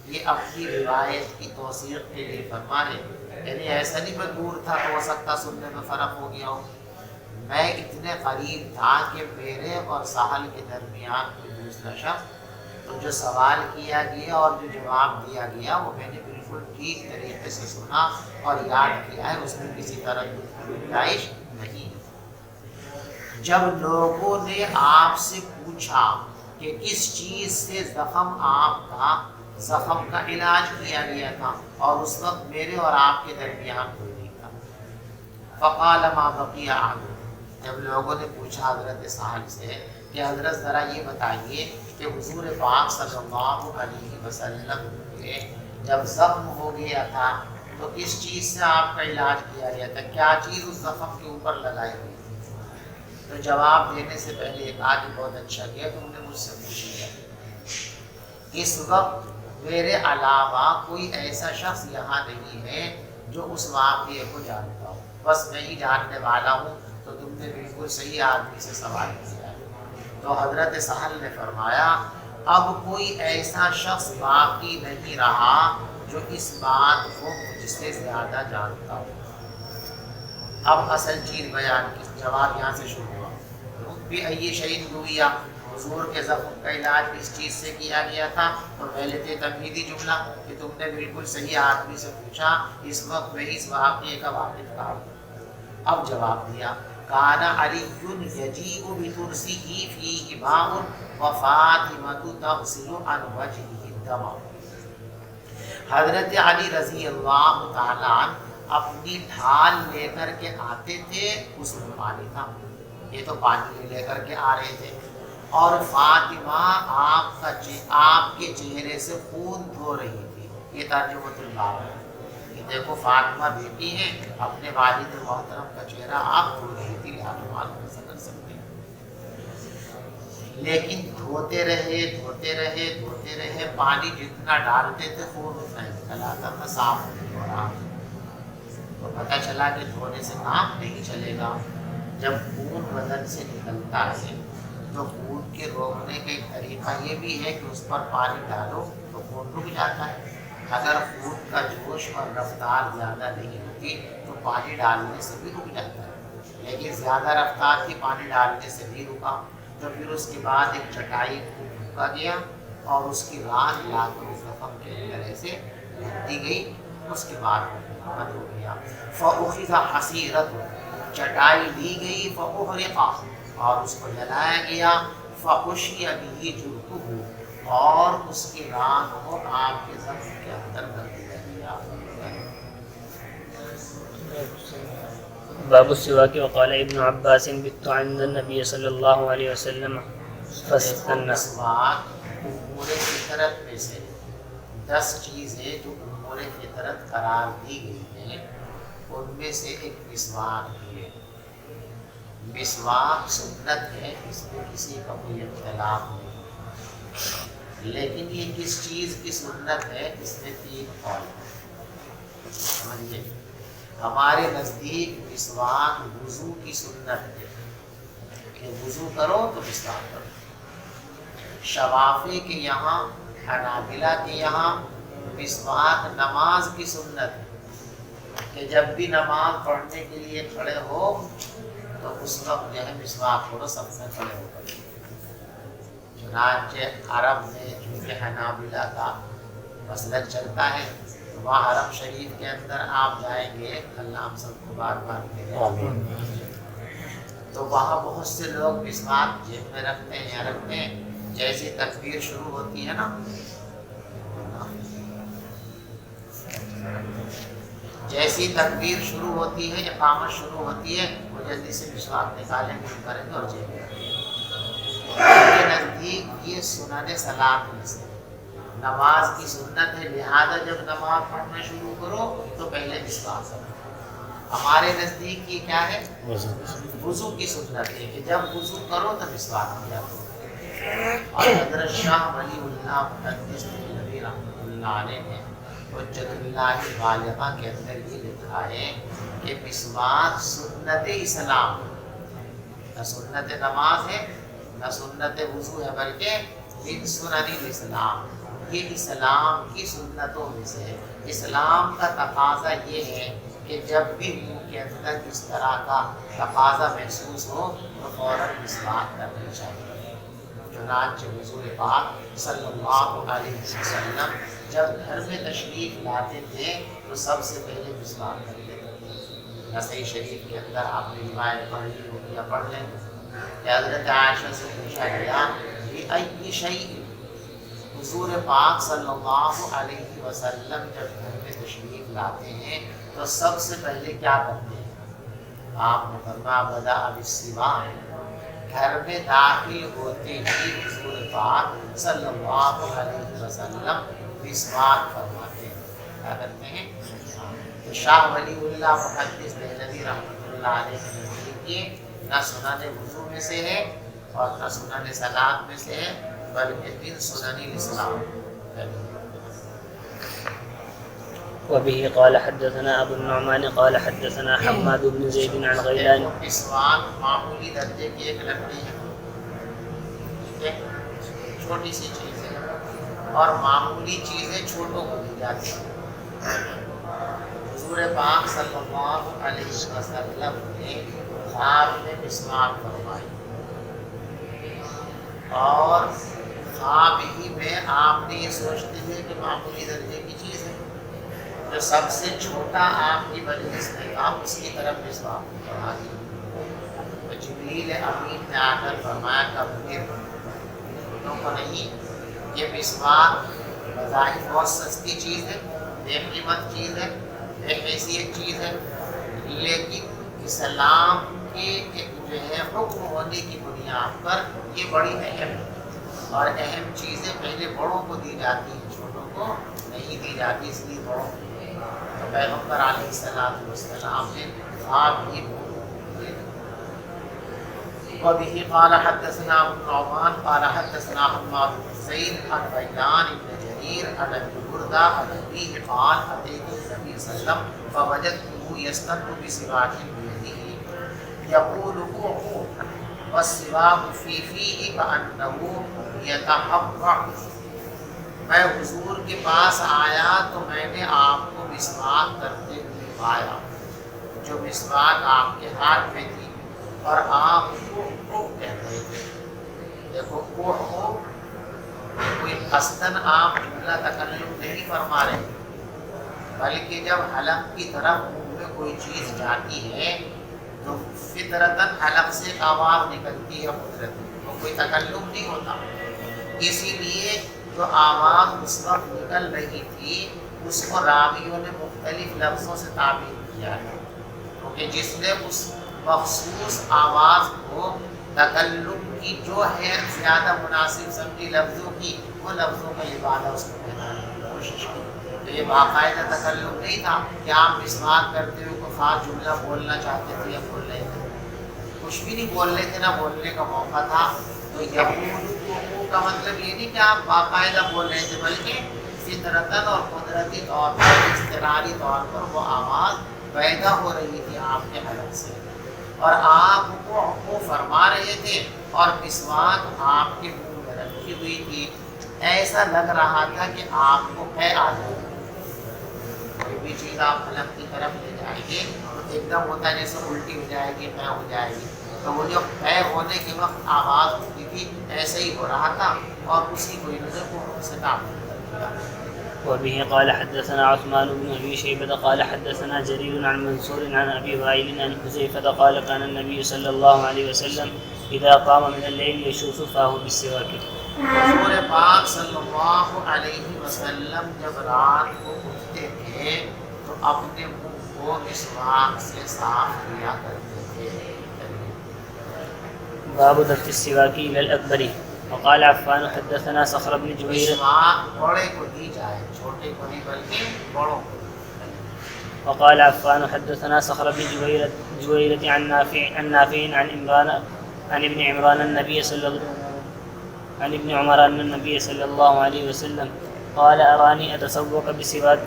یہ اپنی روایت کی توثیق کے لیے فرما رہے ہیں، یعنی ایسا نہیں میں دور تھا تو ہو سکتا سننے میں فرق ہو گیا ہو، میں اتنے قریب تھا کہ میرے اور سہل کے درمیان کوئی دوسرا شخص، تو جو سوال کیا گیا اور جو جواب دیا گیا وہ میں نے بالکل ٹھیک طریقے سے سنا اور یاد کیا ہے، اس میں کسی تردد کی گنجائش نہیں۔ جب لوگوں نے آپ سے پوچھا کہ کس چیز سے زخم کا علاج کیا گیا تھا، اور اس وقت میرے اور آپ کے درمیان کوئی نہیں تھا، فقال ما بقی احد، جب لوگوں نے پوچھا حضرت سہل سے کہ حضرت ذرا یہ بتائیے کہ حضور پاک صلی اللہ علیہ وسلم کے جب زخم ہو گیا تھا تو کس چیز سے آپ کا علاج کیا گیا تھا؟ کیا چیز اس زخم کے اوپر لگائی ہوئی تھی؟ تو جواب دینے سے پہلے ایک آج بہت اچھا کیا، تم نے مجھ سے پوچھ لیا اس وقت میرے علاوہ کوئی ایسا شخص یہاں نہیں ہے جو اس واقعے کو جانتا ہو، بس میں ہی جاننے والا ہوں۔ تو تم نے بالکل صحیح آدمی سے سوال کیا ہے۔ تو حضرت سہل نے فرمایا اب کوئی ایسا شخص باقی نہیں رہا جو اس بات کو مجھ سے زیادہ جانتا ہو۔ اب اصل چیز بیان کی، جواب یہاں سے شروع ہوا۔ بھی ائی شہید ہوئی، حضور کے زخم کا علاج کس چیز سے کیا گیا تھا؟ تو پہلے تھے تمہیدی جملہ کہ تم نے بالکل صحیح آدمی سے پوچھا، اس وقت میں اس واقعے کا واقف تھا۔ اب جواب دیا کان علی یجیء بترسہ فیہ ماء وفاطمۃ تغسل عن وجهہ الدم۔ حضرت علی رضی اللہ تعالیٰ عنہ اپنی ڈھال لے کر کے آتے تھے، اس میں پانی تھا، یہ تو پانی لے کر کے آ رہے تھے، اور فاطمہ آپ کے چہرے سے خون دھو رہی تھی۔ یہ ترجمۃ الباب ہے کہ دیکھو فاطمہ بیٹی ہیں، اپنے والد محترم کا چہرہ آپ دھو رہی تھی، لہٰذا معلوم ایسا کر سکتے ہیں۔ لیکن دھوتے رہے، پانی جتنا ڈالتے تھے خون اتنا نکل آتا تھا، صاف نہیں ہو رہا۔ تو پتہ چلا کہ دھونے سے کام نہیں چلے گا۔ جب خون بدن سے نکلتا ہے تو خون کے روکنے کا ایک طریقہ یہ بھی ہے کہ اس پر پانی ڈالو تو خون رک جاتا ہے۔ اگر خون کا جوش اور رفتار زیادہ نہیں ہوتی تو پانی ڈالنے سے بھی رک جاتا ہے، لیکن زیادہ رفتار تھی، پانی ڈالنے سے بھی رکا۔ تو پھر اس کے بعد ایک چٹائی کو ڈھکا گیا اور اس کی رات لا کر اس زخم کے اندر ایسے دی گئی، اس کے بعد بند ہو گیا۔ فَأُخِذَ حَصِيرَةٌ، چٹائی لی گئی، فَأُحْرِقَ، اور اس کو جلایا گیا، فَحُشِّيَ بِهِ جُرْحُهُ، اور اس کی ران کو آپ کے زخم کے اندر کر دیا گیا۔ باب السواک وقال ابن عباس بت عند النبي صلی اللہ علیہ وسلم فاستنى۔ مسواک امور فطرت میں سے 10 چیزیں جو امور فطرت قرار دی گئی ہیں، ان میں سے ایک مسواک بھی ہے۔ مسواک سنت ہے، اس میں کسی کا کوئی اختلاف نہیں، لیکن یہ کس چیز کی سنت ہے اس میں 3 قول ہیں۔ سمجھیے، ہمارے نزدیک مسواک وضو کی سنت ہے کہ وضو کرو تو مسواک کرو۔ شوافی کے یہاں، حنابلہ کے یہاں مسواک نماز کی سنت ہے کہ جب بھی نماز پڑھنے کے لیے کھڑے ہو تو اس وقت جو ہے مسواک کرو، سب سے کھڑے ہو کر۔ چنانچہ عرب میں چونکہ حنابلہ کا مسلک چلتا ہے، وہاں حرم شریف کے اندر آپ جائیں گے، اللہ ہم سب کو بار بار دے، تو وہاں بہت سے لوگ مسواک جیب میں رکھتے ہیں، جیسے تکبیر شروع ہوتی ہے نا، جیسی تکبیر شروع ہوتی ہے، اقامت شروع ہوتی ہے، وہ جلدی سے مسواک نکالیں گے، کریں گے اور جیب میں رکھیں گے۔ میرے نزدیک یہ سنن صلاۃ میں سے نماز کی سنت ہے، لہذا جب نماز پڑھنا شروع کرو تو پہلے مسواک کرو۔ ہمارے نزدیک یہ کیا ہے؟ وضو کی سنت ہے کہ جب وضو کرو تو مسواک کیا کرو۔ اور حضرت شاہ ولی اللہ محدث دہلوی رحمۃ اللہ علیہ نے حجت اللہ البالغہ کے اندر یہ لکھا ہے کہ مسواک سنت اسلام، نہ سنت نماز ہے نہ سنت وضو ہے، بلکہ من سنن الاسلام، یہ اسلام کی سنتوں میں سے ہے۔ اسلام کا تقاضا یہ ہے کہ جب بھی منہ کے اندر اس طرح کا تقاضا محسوس ہو تو فوراً مسواک کرنی چاہیے۔ چنانچہ حضور پاک صلی اللہ علیہ وسلم جب گھر میں تشریف لاتے تھے تو سب سے پہلے مسواک کرتے تھے۔ نسائی شریف کے اندر آپ نے روایت پڑھ لی ہو یا پڑھ لیں کہ حضرت عائشہ سے پوچھا گیا کہ ای شیء، حضور پاک صلی اللہ علیہ وسلم جب گھر میں تشریف لاتے ہیں تو سب سے پہلے کیا کرتے ہیں؟ آپ نے فرمایا بدأ بالسواک، گھر میں داخل ہوتے ہی حضور پاک صلی اللہ علیہ وسلم مسواک فرماتے ہیں۔ کیا کرتے ہیں؟ تو شاہ ولی اللہ محدث دہلوی رحمۃ اللہ علیہ کے نزدیک یہ نہ سنن وضو میں سے ہے اور نہ سنن صلاۃ میں سے ہے، بلکہ من سنن الاسلام ہے۔ وبه قال حدثنا ابو النعمان قال حدثنا حماد بن زيد عن غيلان. مسواک معمولی درجے کی ایک لکڑی ہے، ایک چھوٹی سی چیز ہے، اور معمولی چیزیں چھوٹوں کو دی جاتی ہیں۔ حضور پاک صلی اللہ علیہ وسلم نے خواب میں مسواک فرمائی، اور خواب ہی میں آپ نے یہ سوچتے ہوئے کہ معمولی درجے کی چیز ہے، جو سب سے چھوٹا آپ کی مجلس میں تھا اس کی طرف مسواک پڑھا دی۔ تو جبریل امین نے آ کر فرمایا کبیر، چھوٹوں کو نہیں، یہ مسواک بظاہر بہت سستی چیز ہے، بے قیمت چیز ہے، بے حیثیت چیز ہے، لیکن اسلام کے ایک جو ہے حکم ہونے کی بنیاد پر یہ بڑی اہم ہے، اور اہم چیزیں پہلے بڑوں کو دی جاتی ہیں، چھوٹوں کو نہیں دی جاتی، اس لیے بڑوں کو۔ تو پیغمبر علیہ السلام نے خواب ہی وبه قال حدثنا ابو النعمان قال حدثنا حماد بن زيد عن غيلان بن جرير عن ابي بردة عن أبيه قال أتيت النبي صلى الله عليه وسلم فوجدته يستن بسواك بيده يقول اوعوا والسواك في فيه كأنه يتحبع۔ میں حضور کے پاس آیا تو میں نے آپ کو مسواک کرتے ہوئے پایا، جو مسواک آپ کے ہاتھ میں تھی، اور آپ کو کہہ رہے تھے۔ دیکھو کوئی قصداً آپ جملہ تکلم نہیں فرما رہے، بلکہ جب حلق کی طرف منہ میں کوئی چیز جاتی ہے تو فطرتاً حلق سے آواز نکلتی ہے، قدرتی، وہ کوئی تکلم نہیں ہوتا۔ اسی لیے جو آواز اس وقت نکل رہی تھی اس کو راویوں نے مختلف لفظوں سے تعبیر کیا ہے، کیونکہ جس نے اس مخصوص آواز کو تکلم کی جو ہے زیادہ مناسب سمجھی لفظوں کی، وہ لفظوں کا لبادہ اس کو پہنانے کی کوشش کی۔ تو یہ باقاعدہ تکلم نہیں تھا کہ آپ مسواک کرتے ہوئے کوئی خاص جملہ بولنا چاہتے تھے یا بول رہے تھے، کچھ بھی نہیں بول رہے تھے، نہ بولنے کا موقع تھا۔ تو یقول کا مطلب یہ نہیں کہ آپ باقاعدہ بول رہے تھے، بلکہ فطرتاً اور قدرتی طور پر، اضطراری طور پر وہ آواز پیدا ہو رہی تھی آپ کے حلق سے، اور آپ کو فرما رہے تھے، اور مسواک آپ کے منہ میں رکھی ہوئی تھی۔ ایسا لگ رہا تھا کہ آپ کو پے آ جائے، کوئی بھی چیز آپ حلق کی طرف لے جائیں گے تو ایک دم ہوتا ہے جیسے الٹی ہو جائے گی، پے ہو جائے گی، تو وہ جو پے ہونے کے وقت آواز ہوتی تھی ایسے ہی ہو رہا تھا، اور اسی کو نظر کو سے تعبیر کر دیا۔ وبه قال حدثنا عثمان بن ابي شيبه قال حدثنا جرير عن منصور عن ابي وائل عن حذيفه قال كان النبي صلى الله عليه وسلم اذا قام من الليل يشوف فاه بالسواك۔ حضور پاک صلی اللہ علیہ وسلم جب رات کو اٹھتے تھے تو اپنے منہ کو مسواک سے صاف کیا کرتے تھے۔ باب دفع السواك الى الاكبر۔ وقال عفان حدثنا صخر بن جبير مسواک بڑے کو دی جائے، چھوٹے کو نہیں بلکہ بڑوں کو۔ وقال عفان حدثنا صخر بن جويرة عن نافع عن ابن عمران النبي عن ابن عمر أن النبي صلى الله عليه وسلم قال أراني أتسوق بسواك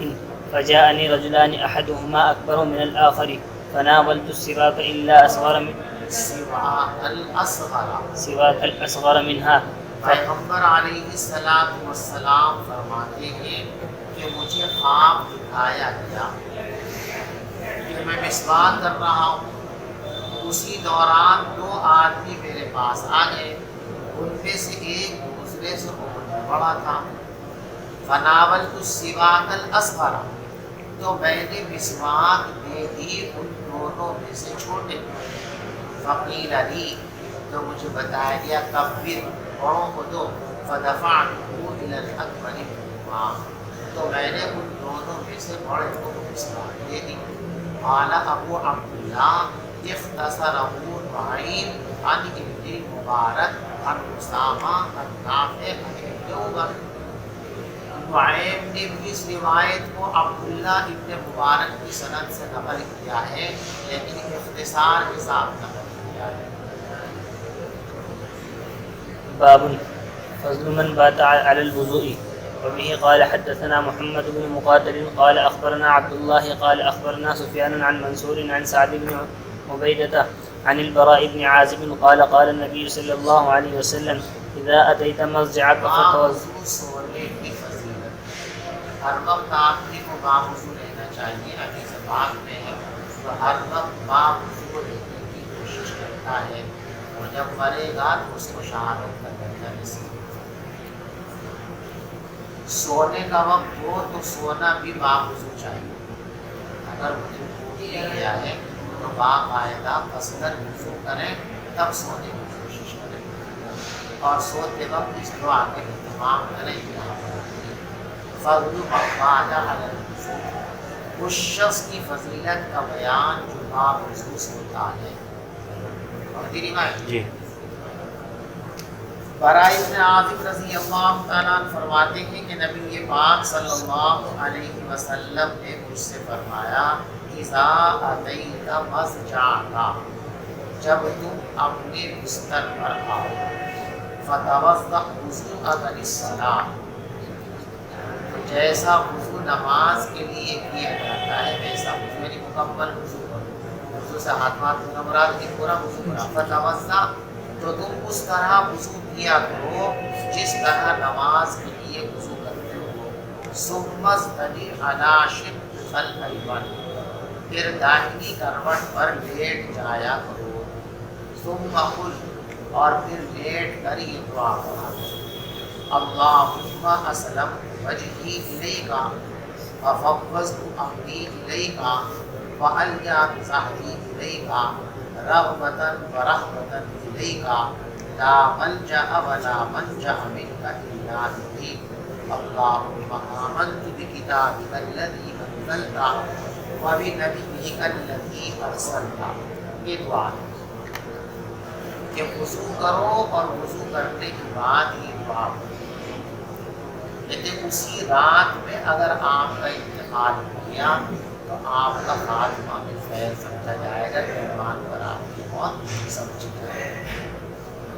فجاءني رجلان أحدهما أكبر من الآخر فناولت السواك إلا سواك الأصغر منها۔ پیغمبر علیہ السلام فرماتے ہیں کہ مجھے خواب دکھایا گیا کہ میں مسواک کر رہا ہوں، اسی دوران دو آدمی میرے پاس آ گئے، ان میں سے ایک دوسرے سے بہت بڑا تھا۔ فناولت السواک الاصغر، تو میں نے مسواک دے دی ان دونوں میں سے چھوٹے۔ فقیل لی، تو مجھے بتایا گیا کبر، بڑوں کو دو۔ فدفعته الى الاکبر منهما، تو میں نے ان دونوں میں سے بڑے کو مسواک دے دی۔ قال ابو عبداللہ اختصرہ نعیم عن ابن مبارک عن اسامہ عن نافع عن ابن عمر۔ نعیم نے بھی اس روایت کو عبداللہ ابن مبارک کی سند سے نقل کیا ہے، لیکن اختصار کے ساتھ نقل کیا ہے۔ باب فضل من بات على الوضوء. وبه قال حدثنا محمد بن مقاتل قال أخبرنا عبد الله قال أخبرنا سفيان عن منصور عن سعد بن عبيدة عن البراء بن عازب قال قال النبي صلى الله عليه وسلم إذا أتيت مضجعك فتوضأ. سونے کی فضیلت، ہر وقت آدمی کو باوضو رہنا چاہیے۔ حدیث پاک میں ہے تو ہر وقت باوضو رہنے کی کوشش کرتا ہے، اور جب مرے گا تو اس کو شہادت کا درجہ نصیب۔ سونے کا وقت ہو تو سونا بھی باوضو چاہیے۔ اگر وضو ٹوٹ بھی گیا ہے تو باقاعدہ قصداً وضو کریں، تب سونے کی کوشش کریں، اور سوتے وقت اس دعا کا اہتمام کریں۔ یہاں پر فضل من بات علی الوضوء، اس شخص کی فضیلت کا بیان جو باوضو سوتا ہے۔ اور جی براء بن عازب رضی اللہ تعالیٰ عنہ فرماتے ہیں کہ نبی پاک صلی اللہ علیہ وسلم نے مجھ سے فرمایا، اذا اتیت مضجعک، جب تم اپنے بستر پر آؤ، فتوضأ وضوءک للصلاۃ، تو جیسا وضو نماز کے لیے کیا جاتا ہے ویسا وضو، یعنی مکمل وضو کرو۔ وضو سے ہاتھ دھونا مراد کہ پورا وضو کرو۔ فتوضأ، تو تم اس طرح وضو کیا کرو جس طرح نماز کے لیے وضو کرتے ہو۔ ثم اضطجع علی شقک الایمن، پھر داہنی کروٹ پر لیٹ جایا کرو۔ ثم قل، اور پھر لیٹ کر یہ دعا پڑھا کرو، اللہم اسلمت وجہی الیک وفوضت امری الیک والجأت ظہری الیک رغبۃ ورہبۃ الیک لا ملجأ ولا منجأ منک الا الیک، اللہم آمنت بکتابک الذی انزلت وبنبیک الذی ارسلت۔ یہ دعا ہے کہ وضو کرو اور وضو کرنے کے بعد یہ دعا کرو۔ لیکن اسی رات میں اگر آپ کا انتقال ہو گیا تو آپ کا خاتمہ میں خیر سمجھا جائے گا، ایمان پر آپ کی موت سمجھی جائے گی۔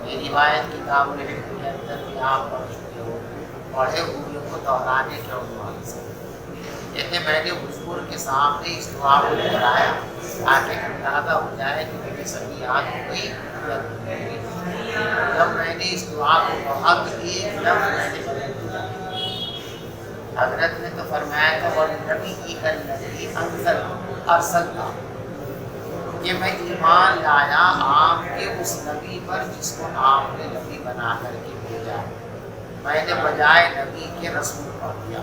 یہ روایت کتاب العلم کے اندر بھی آپ پڑھ چکے ہو، پڑھے ہوئے کو دہرانے کے عنوان سے۔ کہتے میں نے حضور کے سامنے اس دعا کو دہرایا تاکہ اندازہ ہو جائے کہ میری سبھی یاد ہو گئی۔ جب میں نے اس دعا کو پڑھا تو ایک لفظ میں نے بدل دیا۔ حضرت نے تو فرمایا تھا وَالنَّبِيِّكَ الَّذِي أَرْسَلْتَ، کہ میں ایمان لایا آپ کے اس نبی پر جس کو آپ نے نبی بنا کر کے بھیجا۔ میں نے بجائے نبی کے رسول پڑھ دیا،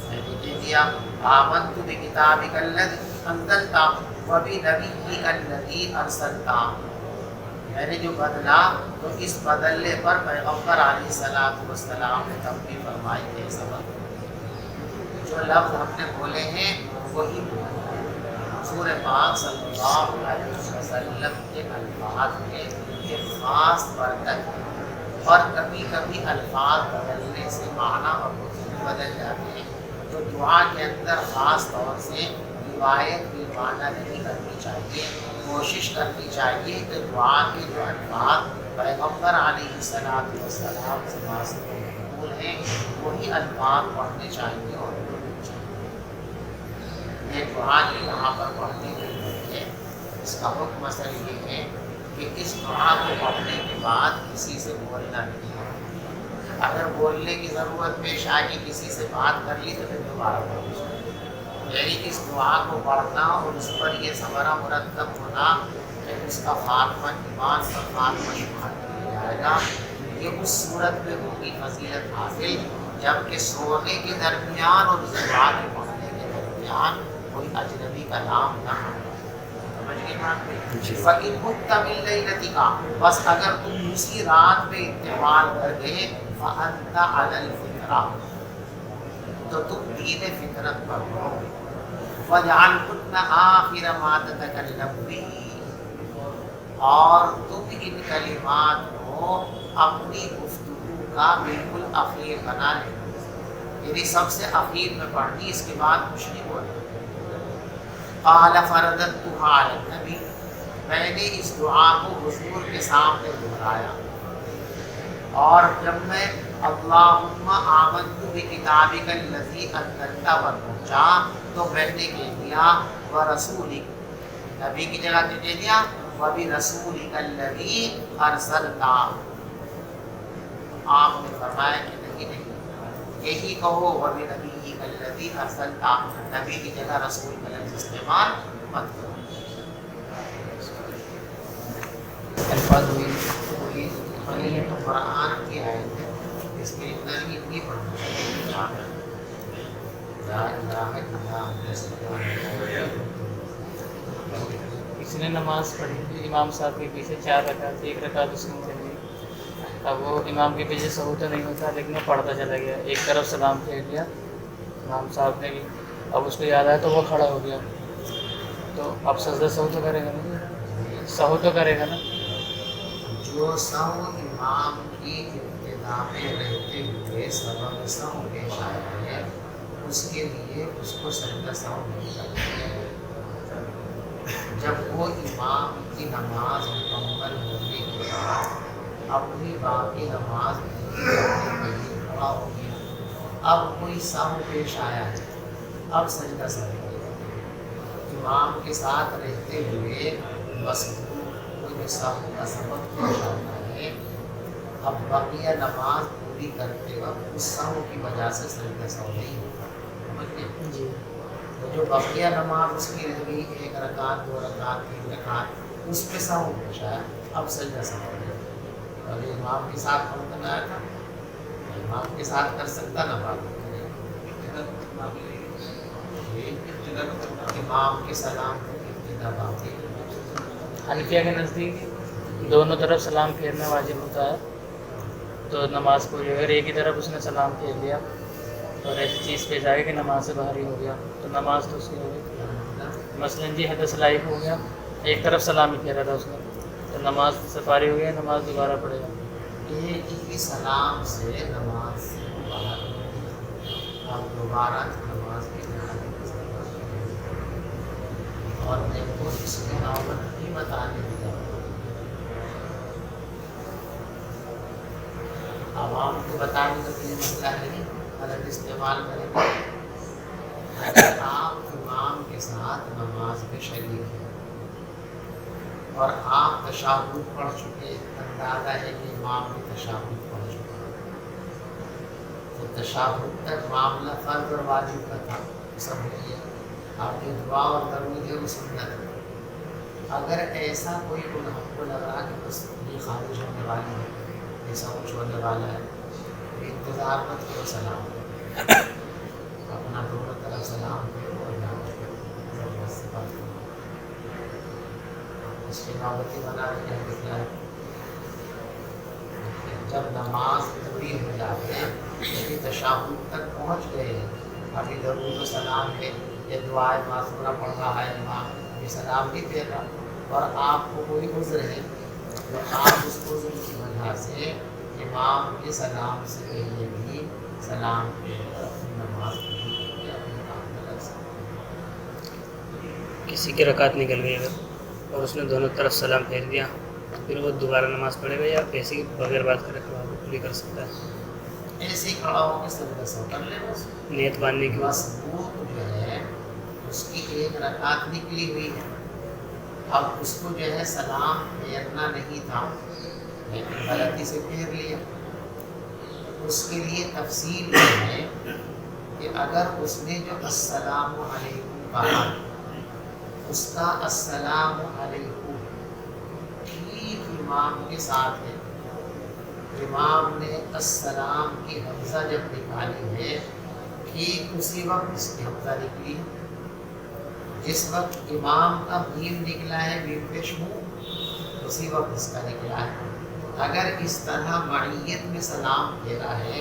میں نے کہہ دیا آمنت بکتابک الذی انزلت وبنبیک الذی ارسلت۔ میں نے جو بدلا تو اس بدلنے پر پیغمبر علیہ السلام نے تب بھی فرمائی کہ سبق جو لفظ ہم نے بولے ہیں وہی حضور پاک صلی اللہ علیہ وسلم کے الفاظ میں ایک خاص برکت ہے، اور کبھی کبھی الفاظ بدلنے سے معنی اور مفہوم بدل جاتے ہیں، تو دعا کے اندر خاص طور سے روایت بھی معنی نہیں کرنی چاہیے، کوشش کرنی چاہیے کہ دعا کے جو الفاظ پیغمبر علیہ السلام سے مقبول ہیں وہی الفاظ پڑھنے چاہیے اور بولنے چاہیے۔ یہ دعا جو یہاں پر پڑھنے کے لیے ہے، اس کا حکم اصل یہ ہے کہ اس دعا کو پڑھنے کے بعد کسی سے بولنا نہیں ہے۔ اگر بولنے کی ضرورت پیش آئی کسی سے بات کر لی تو پھر دوبارہ پڑھنا چاہیے، یعنی اس دعا کو پڑھنا اور اس پر یہ ثمرہ مرتب ہونا کہ اس کا خاتمہ ایمان پر خاتمہ شمار کیا جائے گا، یہ اس صورت میں ہوگی فضیلت حاصل جبکہ سونے کے درمیان اور اس دعا کے پڑھنے کے درمیان کوئی اجنبی کا نام نہ ہو۔ سمجھ گئے بات میں؟ فَإِن مُتَّ مِن لَيْلَتِكَ، بس اگر تم اسی رات میں انتقال کر گئے فَأَنْتَ عَلَى الْفِطْرَةِ، تو تم دین فطرت پر ہو۔ وَجْعَلْهُنَّ آخِرَ مَا تَتَكَلَّمُ بِهِ، اور تم ان کلمات کو اپنی گفتگو کا بالکل اخیر بنا لیں۔ یعنی سب سے اخیر میں پڑھنی، اس کے بعد کچھ نہیں بولنا۔ قال فرددتها علی النبی، میں نے اس دعا کو حضور کے سامنے دہرایا، اور جب میں اللہم آمنت بکتابک الذی انزلت پر پہنچا تو میں نے کہہ دیا ورسولک، نبی کی جگہ کہہ دیا وبرسولک الذی ارسلت، آپ نے فرمایا کہ نہیں، یہی کہو وبنبیک الذی ارسلت، نبی کی جگہ رسول کا لفظ استعمال مت کرو۔ الفاظ ہوئی یہ تو قرآن کی آیت ہے، اس کے اندر بھی نہیں پڑھنا چاہیے۔ لا الہ الا اللہ۔ کسی نے نماز پڑھی تھی امام صاحب کے پیچھے 4 رکعت، 1 رکعت اس میں چلی، اب وہ امام کے پیچھے سہو تو نہیں ہوتا لیکن وہ پڑھتا چلا گیا، ایک طرف سلام پھیر لیا امام صاحب نے بھی، اب اس کو یاد آیا تو وہ کھڑا ہو گیا، تو اب سجدہ سہو تو کرے گا نا، سہو تو کرے گا نا۔ جو سہو امام کی ابتدا میں رہتے ہوئے سبب سہو پیش آیا ہے، اس کے لیے اس کو سجدہ سہو نہیں کرنا ہے۔ جب وہ امام کی نماز مکمل ہونے کے بعد اپنی باقی نماز پوری کرنے کے لیے کھڑا ہو گیا، اب کوئی سہو پیش آیا ہے، اب سجدہ سہو کرے گا۔ امام کے ساتھ رہتے ہوئے بس جو سہو کا سبب پیش آتا ہے، اب بقیہ نماز پوری کرتے وقت اس سہو کی وجہ سے سجدہ سہو نہیں ہوتا، سمجھ جی تو جو بقیہ نماز اس کی رہ گئی 1 رکعت 2 رکعت 3 رکعت، اس پہ سہو پیش آیا، اب سجدہ سہو ہے۔ اگر امام کے ساتھ پڑھتا نہ آیا تھا، امام کے ساتھ کر سکتا نہ بات امام کے سلام کو ابتدا باقی۔ حنفیہ کے نزدیک دونوں طرف سلام پھیرنا واجب ہوتا ہے، تو نماز پوری اگر ایک ہی طرف اس نے سلام پھیر لیا اور ایسی چیز پیش آئے کہ نماز سے باہر ہی ہو گیا تو نماز تو اس کی ہو گئی۔ مثلاً جی حدث لائق ہو گیا، ایک طرف سلام ہی پھیرا تھا اس نے، تو نماز سے فارغ ہو گیا، نماز دوبارہ پڑھے گا۔ ایک ہی سلام سے نماز سے باہر ہو گیا، اب دوبارہ نماز کی اور میں کو اس کی نوبت بھی بتانے دیا، عوام کو بتانے کا کوئی مسئلہ نہیں، غلط استعمال کریں گے۔ اگر آپ امام کے ساتھ نماز میں شریک ہیں اور آپ تشہد پڑھ چکے، اندازہ ہے کہ امام بھی تشہد پڑھ چکا، تو تشہد تک معاملہ فرض اور واجب کا تھا، سب یہ آپ کی دعا اور درود ہے وہ سنت ہے۔ اگر ایسا کوئی گناہ کو لگ رہا کہ بس یہ خارج ہونے والی ہے، ایسا کچھ ہونے والا ہے، انتظار مت کرو، سلام اپنا دونوں طرف سلام کرو اور ضرورت سے بات کرو، اس کی نوبتی بنا کے کیا ہے۔ جب نماز پوری ہو جاتے ہیں، یعنی تشہد تک پہنچ گئے ہیں، ابھی درود و سلام ہے، یہ دعائے معصورہ پڑھ رہا ہے امام، ابھی سلام نہیں دے رہا، اور آپ کو کوئی عذر ہے تو آپ اس عذر کی وجہ سے امام کے سلام سے پہلے بھی سلام کے اپنی نماز پوری کر کے اپنے کام میں لگ سکتے ہیں۔ کسی کی رکعت نکل گئی اگر اور اس نے دونوں طرف سلام پھیر دیا، پھر وہ دوبارہ نماز پڑھے گا یا ایسے ہی بغیر بات کرے پوری کر سکتا ہے؟ ایسے ہی کھڑا ہو کے سجدہ سہو کر لے بس، نیت باندھنے کی بس وہ جو ہے اس کی 1 رکعت نکلی ہوئی ہے، اب اس کو جو ہے سلام پھیرنا نہیں تھا لیکن غلطی سے پھیر لیا، اس کے لیے تفصیل یہ ہے کہ اگر اس نے جو السلام علیکم کہا، اس کا السلام علیکم ٹھیک امام کے ساتھ ہے، امام نے السلام کی حمزہ جب نکالی ہے، ٹھیک اسی وقت اس کی حمزہ نکلی ہے، جس وقت امام کا میم نکلا ہے میم پیش منہ، اسی وقت اس کا نکلا ہے۔ اگر اس طرح معیت میں سلام پھیرا ہے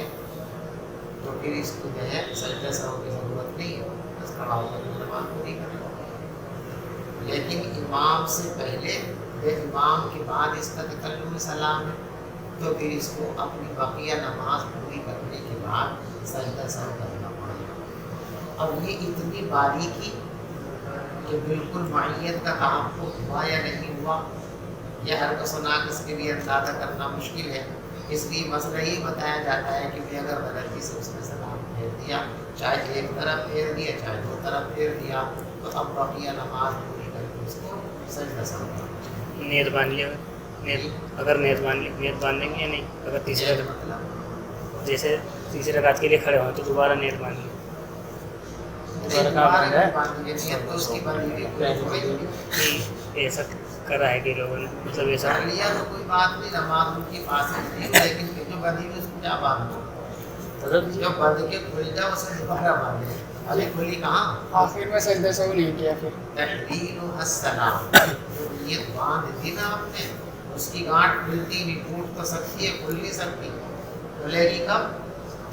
تو پھر اس کو جو ہے سجدہ سہو کی ضرورت نہیں ہے، بس کھڑا ہو کر نماز پوری کرے گا۔ لیکن امام سے پہلے یا امام کے بعد اس کا تکلم سلام ہے، تو پھر اس کو اپنی بقیہ نماز پوری کرنے کے بعد سجدہ سہو کرنا پڑے گا۔ اب یہ اتنی باریکی کہ بالکل معیت کا تحقق ہوا یا نہیں ہوا، یہ حرکت و ناقص کے لیے اندازہ کرنا مشکل ہے، اس لیے مسئلہ یہ بتایا جاتا ہے کہ بھی اگر غلطی سے اس نے سلام پھیر دیا، چاہے ایک طرف پھیر دیا چاہے دو طرف پھیر دیا، تو اب بقیہ نماز پوری کر کے اس کو سجدہ سہو کرنا چاہیے۔ نیت باندھ لیا اگر نیت باندھ لیں گے یا نہیں؟ اگر تیسرے مطلب جیسے تیسری رکعت کے لیے کھڑے ہوں تو دوبارہ نیت باندھ لیں ایسا کرا ہے کہ لوگوں نے، مطلب ایسا لیا تو کوئی بات نہیں، نماز ان کی فاسد نہیں، لیکن جو بندی میں اس کو کیا باندھو، جو بند کے کھل جائے اسے دوبارہ باندھے، ابھی کھلی کہاں؟ آخر میں سجدہ سہو نہیں کیا پھر تحلیل السلام، جو نیت باندھ دی نا آپ نے، اس کی گانٹھ کھلتی نہیں، ٹوٹ تو سکتی ہے، کھل نہیں سکتی، کھلے گی کب؟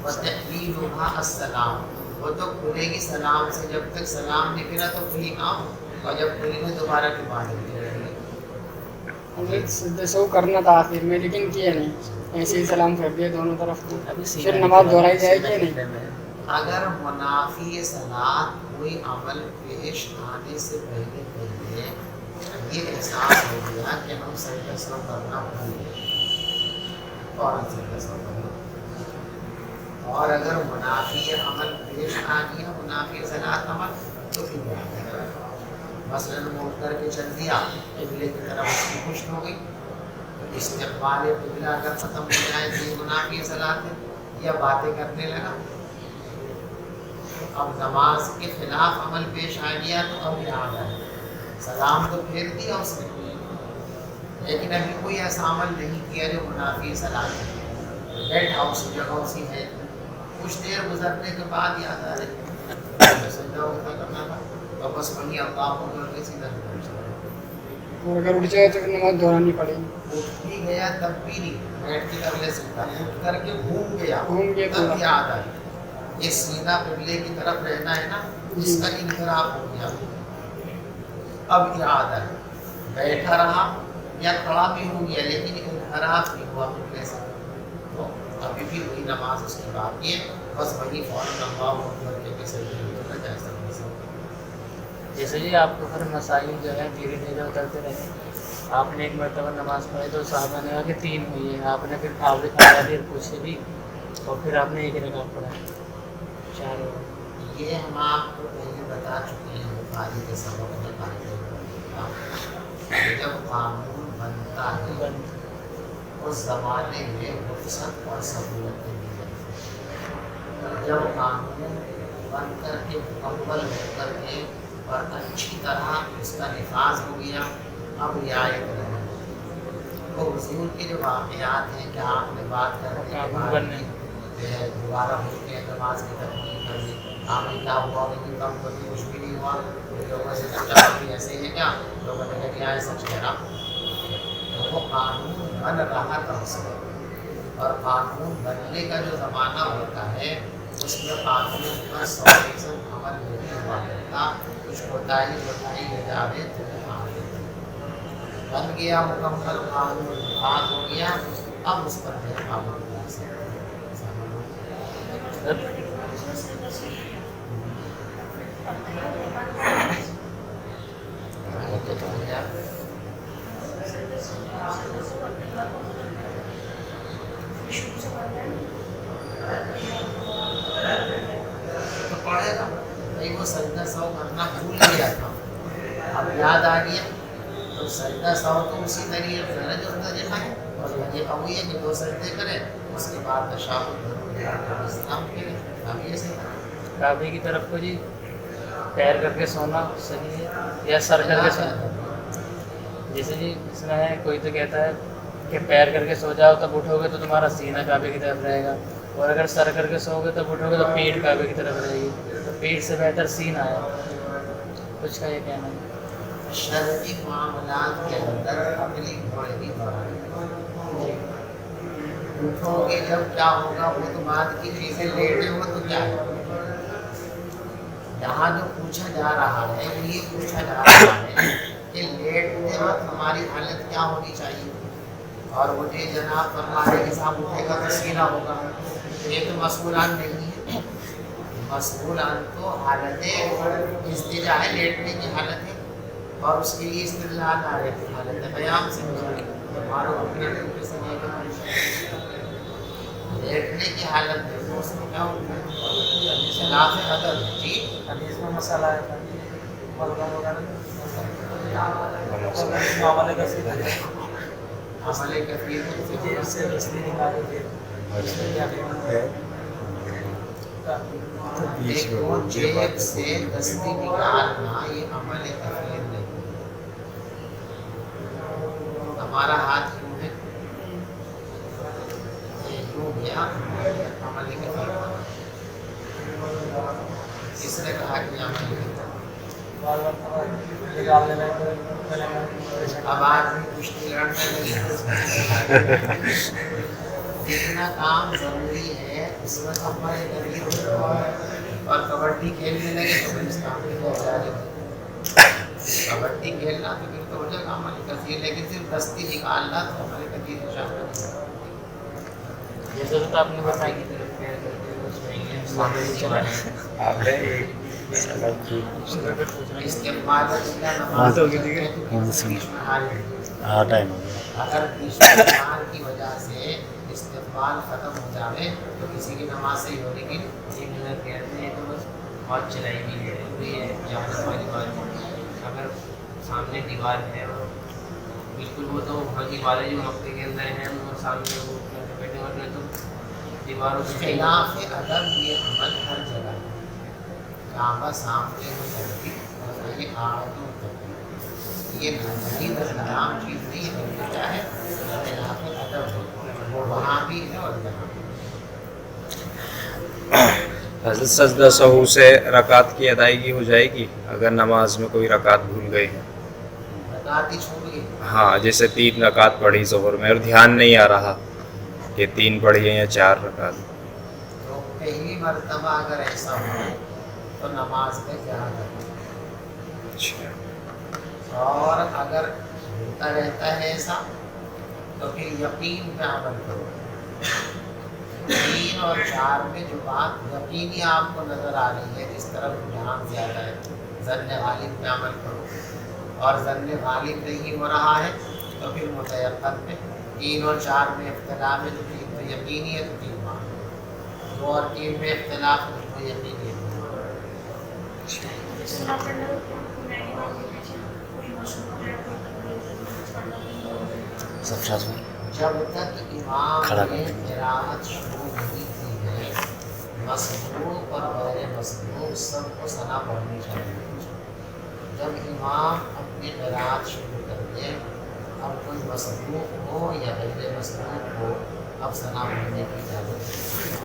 وَتَحْلِيلُهَا السلام، وہ تو کھلے گی سلام سے، جب تک سلام نہیں پھرا تو کھلی کہاں، اور جب کھلی میں دوبارہ کی باندھ دی رہی ہے۔ ہمیں سجدہ سہو کرنا تھا آخر میں لیکن کیا نہیں، ایسے ہی سلام پھیر دیا دونوں طرف کو، پھر نماز دہرائی جائے کہ نہیں؟ اگر منافی صلاۃ کوئی عمل پیش آنے سے پہلے یہ احساس ہو گیا کہ ہم سجدہ سہو کرنا بھول گئے، فوراً سجدہ سہو کرنا، اور اگر منافی عمل پیش آ گیا، منافی صلاۃ عمل، تو پھر مثلاً موڑ کر کے چل دیا، قبلے کی طرف اس کی پشت ہو گئی، تو استقبال قبلہ اگر ختم ہو جائے تو یہ منافی صلاۃ ہے، یا باتیں کرنے لگا، اب نماز کے خلاف عمل پیش آ گیا تو اب یاد ہے، سلام تو پھیر دیا اس نے، لیکن ابھی کوئی ایسا عمل نہیں کیا جو منافی صلاۃ ہے، بیٹھا اسی جگہ اسی ہے، کچھ دیر گزرنے کے بعد یاد آ رہی سجدہ اٹھا کرنا تھا، تو بس وہیں اللہ اکبر کے سیدھا نکل چلا، اور اگر اٹھ جائے تو پھر نماز دہرانی پڑے گی۔ اٹھ بھی گیا تب بھی نہیں، بیٹھ کے اگلے سجدہ اٹھ کر کے گھوم گیا تب پورا۔ یاد آئی، یہ سیدھا قبلے کی طرف رہنا ہے نا، اس کا انحراف ہو گیا، اب یاد آئی، بیٹھا رہا یا کھڑا بھی ہو گیا لیکن انحراف نہیں ہوا قبلے سے، تو ابھی بھی وہی نماز اس کی باقی ہے، بس وہی فوراً اللہ اکبر کے سجدے میں اترنا جائزہ نہیں۔ جیسے جی آپ کو ہر مسائل جو ہے دھیرے دھیرے اترتے رہے، آپ نے ایک مرتبہ نماز پڑھی تو صحابہ نے کہا کہ 3 ہوئی ہے، آپ نے پھر کھاوڑے دیر پوچھے بھی اور پھر آپ نے ایک رکعت پڑھا 4 ہو گئے۔ یہ ہم آپ کو پہلے بتا چکے ہیں بخاری کے سبق میں، جب قانون بنتا ہے اس زمانے میں رخصت اور سہولتیں دی جاتی ہیں، جب قانون بن کر کے مکمل ہو کر کے اور اچھی طرح اس کا نفاذ ہو گیا، اب رعایت نہیں ہوتی، وہ حضور کے جو واقعات ہیں کہ آپ نے بات کرنے کے بعد دوبارہ ہو کے نماز کی تکمیل کر لی، آپ نے کیا ہوا لیکن کم کبھی کچھ بھی نہیں ہوا، لوگوں سے سچا بھی ایسے ہے کیا، لوگوں نے کہا کیا ہے سچ کہہ رہا، تو وہ قانون بن رہا تھا اس وقت، اور قانون بننے کا جو زمانہ ہوتا ہے اس میں قانون پر 100% عمل نہیں ہوا کرتا، کچھ کوتاہی ہو جاوے تو بن گیا مکمل قانون بات ہو گیا، اب اس پر ہے پابندی سے تو پڑھے گا بھائی، وہ سجدہ سہو کرنا بھول گیا تھا، اب یاد آ گیا تو سجدہ سہو تو اسی طریقے سے جو طریقہ ہے، اور طریقہ وہی ہے کہ 2 سجدے کریں، اس کے بعد تشہد اسلام کے اب یہ سے کعبے کی طرف کو جی پیر کر کے سونا صحیح ہے یا سر کر کے سونا؟ جیسے جی اس میں ہے کوئی تو کہتا ہے کہ پیر کر کے سو جاؤ تب اٹھو گے تو تمہارا سینہ کعبے کی طرف رہے گا، اور اگر سر کر کے سو گے تب اٹھو گے تو پیٹھ کعبے کی طرف رہے گی، تو پیٹھ سے بہتر سینہ ہے، کچھ کا یہ کہنا ہے۔ شرعی معاملات کے اندر عملی گھوڑے بھی بڑھائی، اٹھو گے جب کیا ہوگا وہ تو بات کی چیزیں، لیٹے ہو تو کیا ہے، یہاں جو پوچھا جا رہا ہے وہ یہ پوچھا جا رہا ہے کہ لیٹتے وقت ہماری حالت کیا ہونی چاہیے، اور وہ جو جناب فرمانے کے ساتھ اٹھے گا تو سینہ ہوگا، یہ تو مسئولان نہیں ہے، مسئولان تو حالت استجاع ہے، لیٹنے کی حالت ہے، اور اس کے لیے استدلال آ رہے تھے حالت قیام سے ہمارا اٹھنے سے لیٹنے کی حالت ہے، تو اس میں کیا ہوتا ہے خلاف ادب جی حدیث میں مسئلہ ہے معاملے کا عمل کثیر سے رسلی نکالے تھے دیکھو جیب سے دستی نکالنا یہ عمل کثیر نہیں، ہمارا ہاتھ کیوں ہے یہ یوں گیا عمل کثیر، کس نے کہا کہ عمل کثیر؟ اب آدمی کشتی لڑنے لگے، جتنا کام ضروری ہے اس میں تو ہمارے قریب اور کبڈی کھیلنے لگے تو پھر اس کام کی جاری کبڈی کھیلنا تو پھر تو ہو جائے گا عمل کثیر، لیکن صرف دستی نکالنا تو عمل کثیر شامل ہے۔ جیسے تو آپ نے بتایا کہ استعمال اگر استعمال کی وجہ سے استعمال ختم ہو جائے تو کسی کی نماز صحیح ہو، لیکن ایک منٹ کہتے ہیں تو بس بہت چلائی گئی ہے یہ جاننے والی بات ہے۔ اگر سامنے دیوار ہے اور بالکل وہ تو بھاگی والے جو ہفتے کے اندر ہیں وہ سامنے وہ بیٹھے ہوئے تو دیواروں سے خلاف ادب یہ عمل ہر جگہ ہے، کعبہ سامنے ہو سکتی اور یہ آدھوں تک یہ مزید حرام چیز نہیں ہے، کیا ہے خلاف ادب ہے، وہ وہاں بھی ہے اور یہاں بھی۔ حضرت سجدہ سہو سے رکعت کی ادائیگی ہو جائے گی اگر نماز میں کوئی رکعت بھول گئی؟ رکعت ہی چھوٹ گئی، ہاں، جیسے 3 رکعت پڑھی ظہر میں اور دھیان نہیں آ رہا کہ 3 پڑھی ہیں یا 4 رکعت۔ تو پہلی مرتبہ اگر ایسا ہو تو نماز میں کیا کرنا، اچھا، اور اگر ہوتا رہتا ہے ایسا تو پھر یقین پہ عمل کرو۔ 3 اور 4 میں جو بات یقینی آپ کو نظر آ رہی ہے جس طرف رجحان زیادہ ہے، ظن غالب پہ عمل کرو، اور ظن غالب نہیں ہو رہا ہے تو پھر متیقن پہ۔ 3 اور 4 میں اختلاف ہے تو 3 تو یقینی ہے تو 3 مان، 2 اور 3 میں اختلاف ہے تو یقینی ہے۔ جب تک امام نے قراءت شروع نہیں کی ہے مسبوق اور غیر مسبوق سب کو ثنا پڑھنی چاہیے۔ جب امام اپنی قراءت شروع کر دے، اب کوئی مسبوق ہو یا غیر مسبوق ہو اب ثنا پڑھنے کی اجازت ہے۔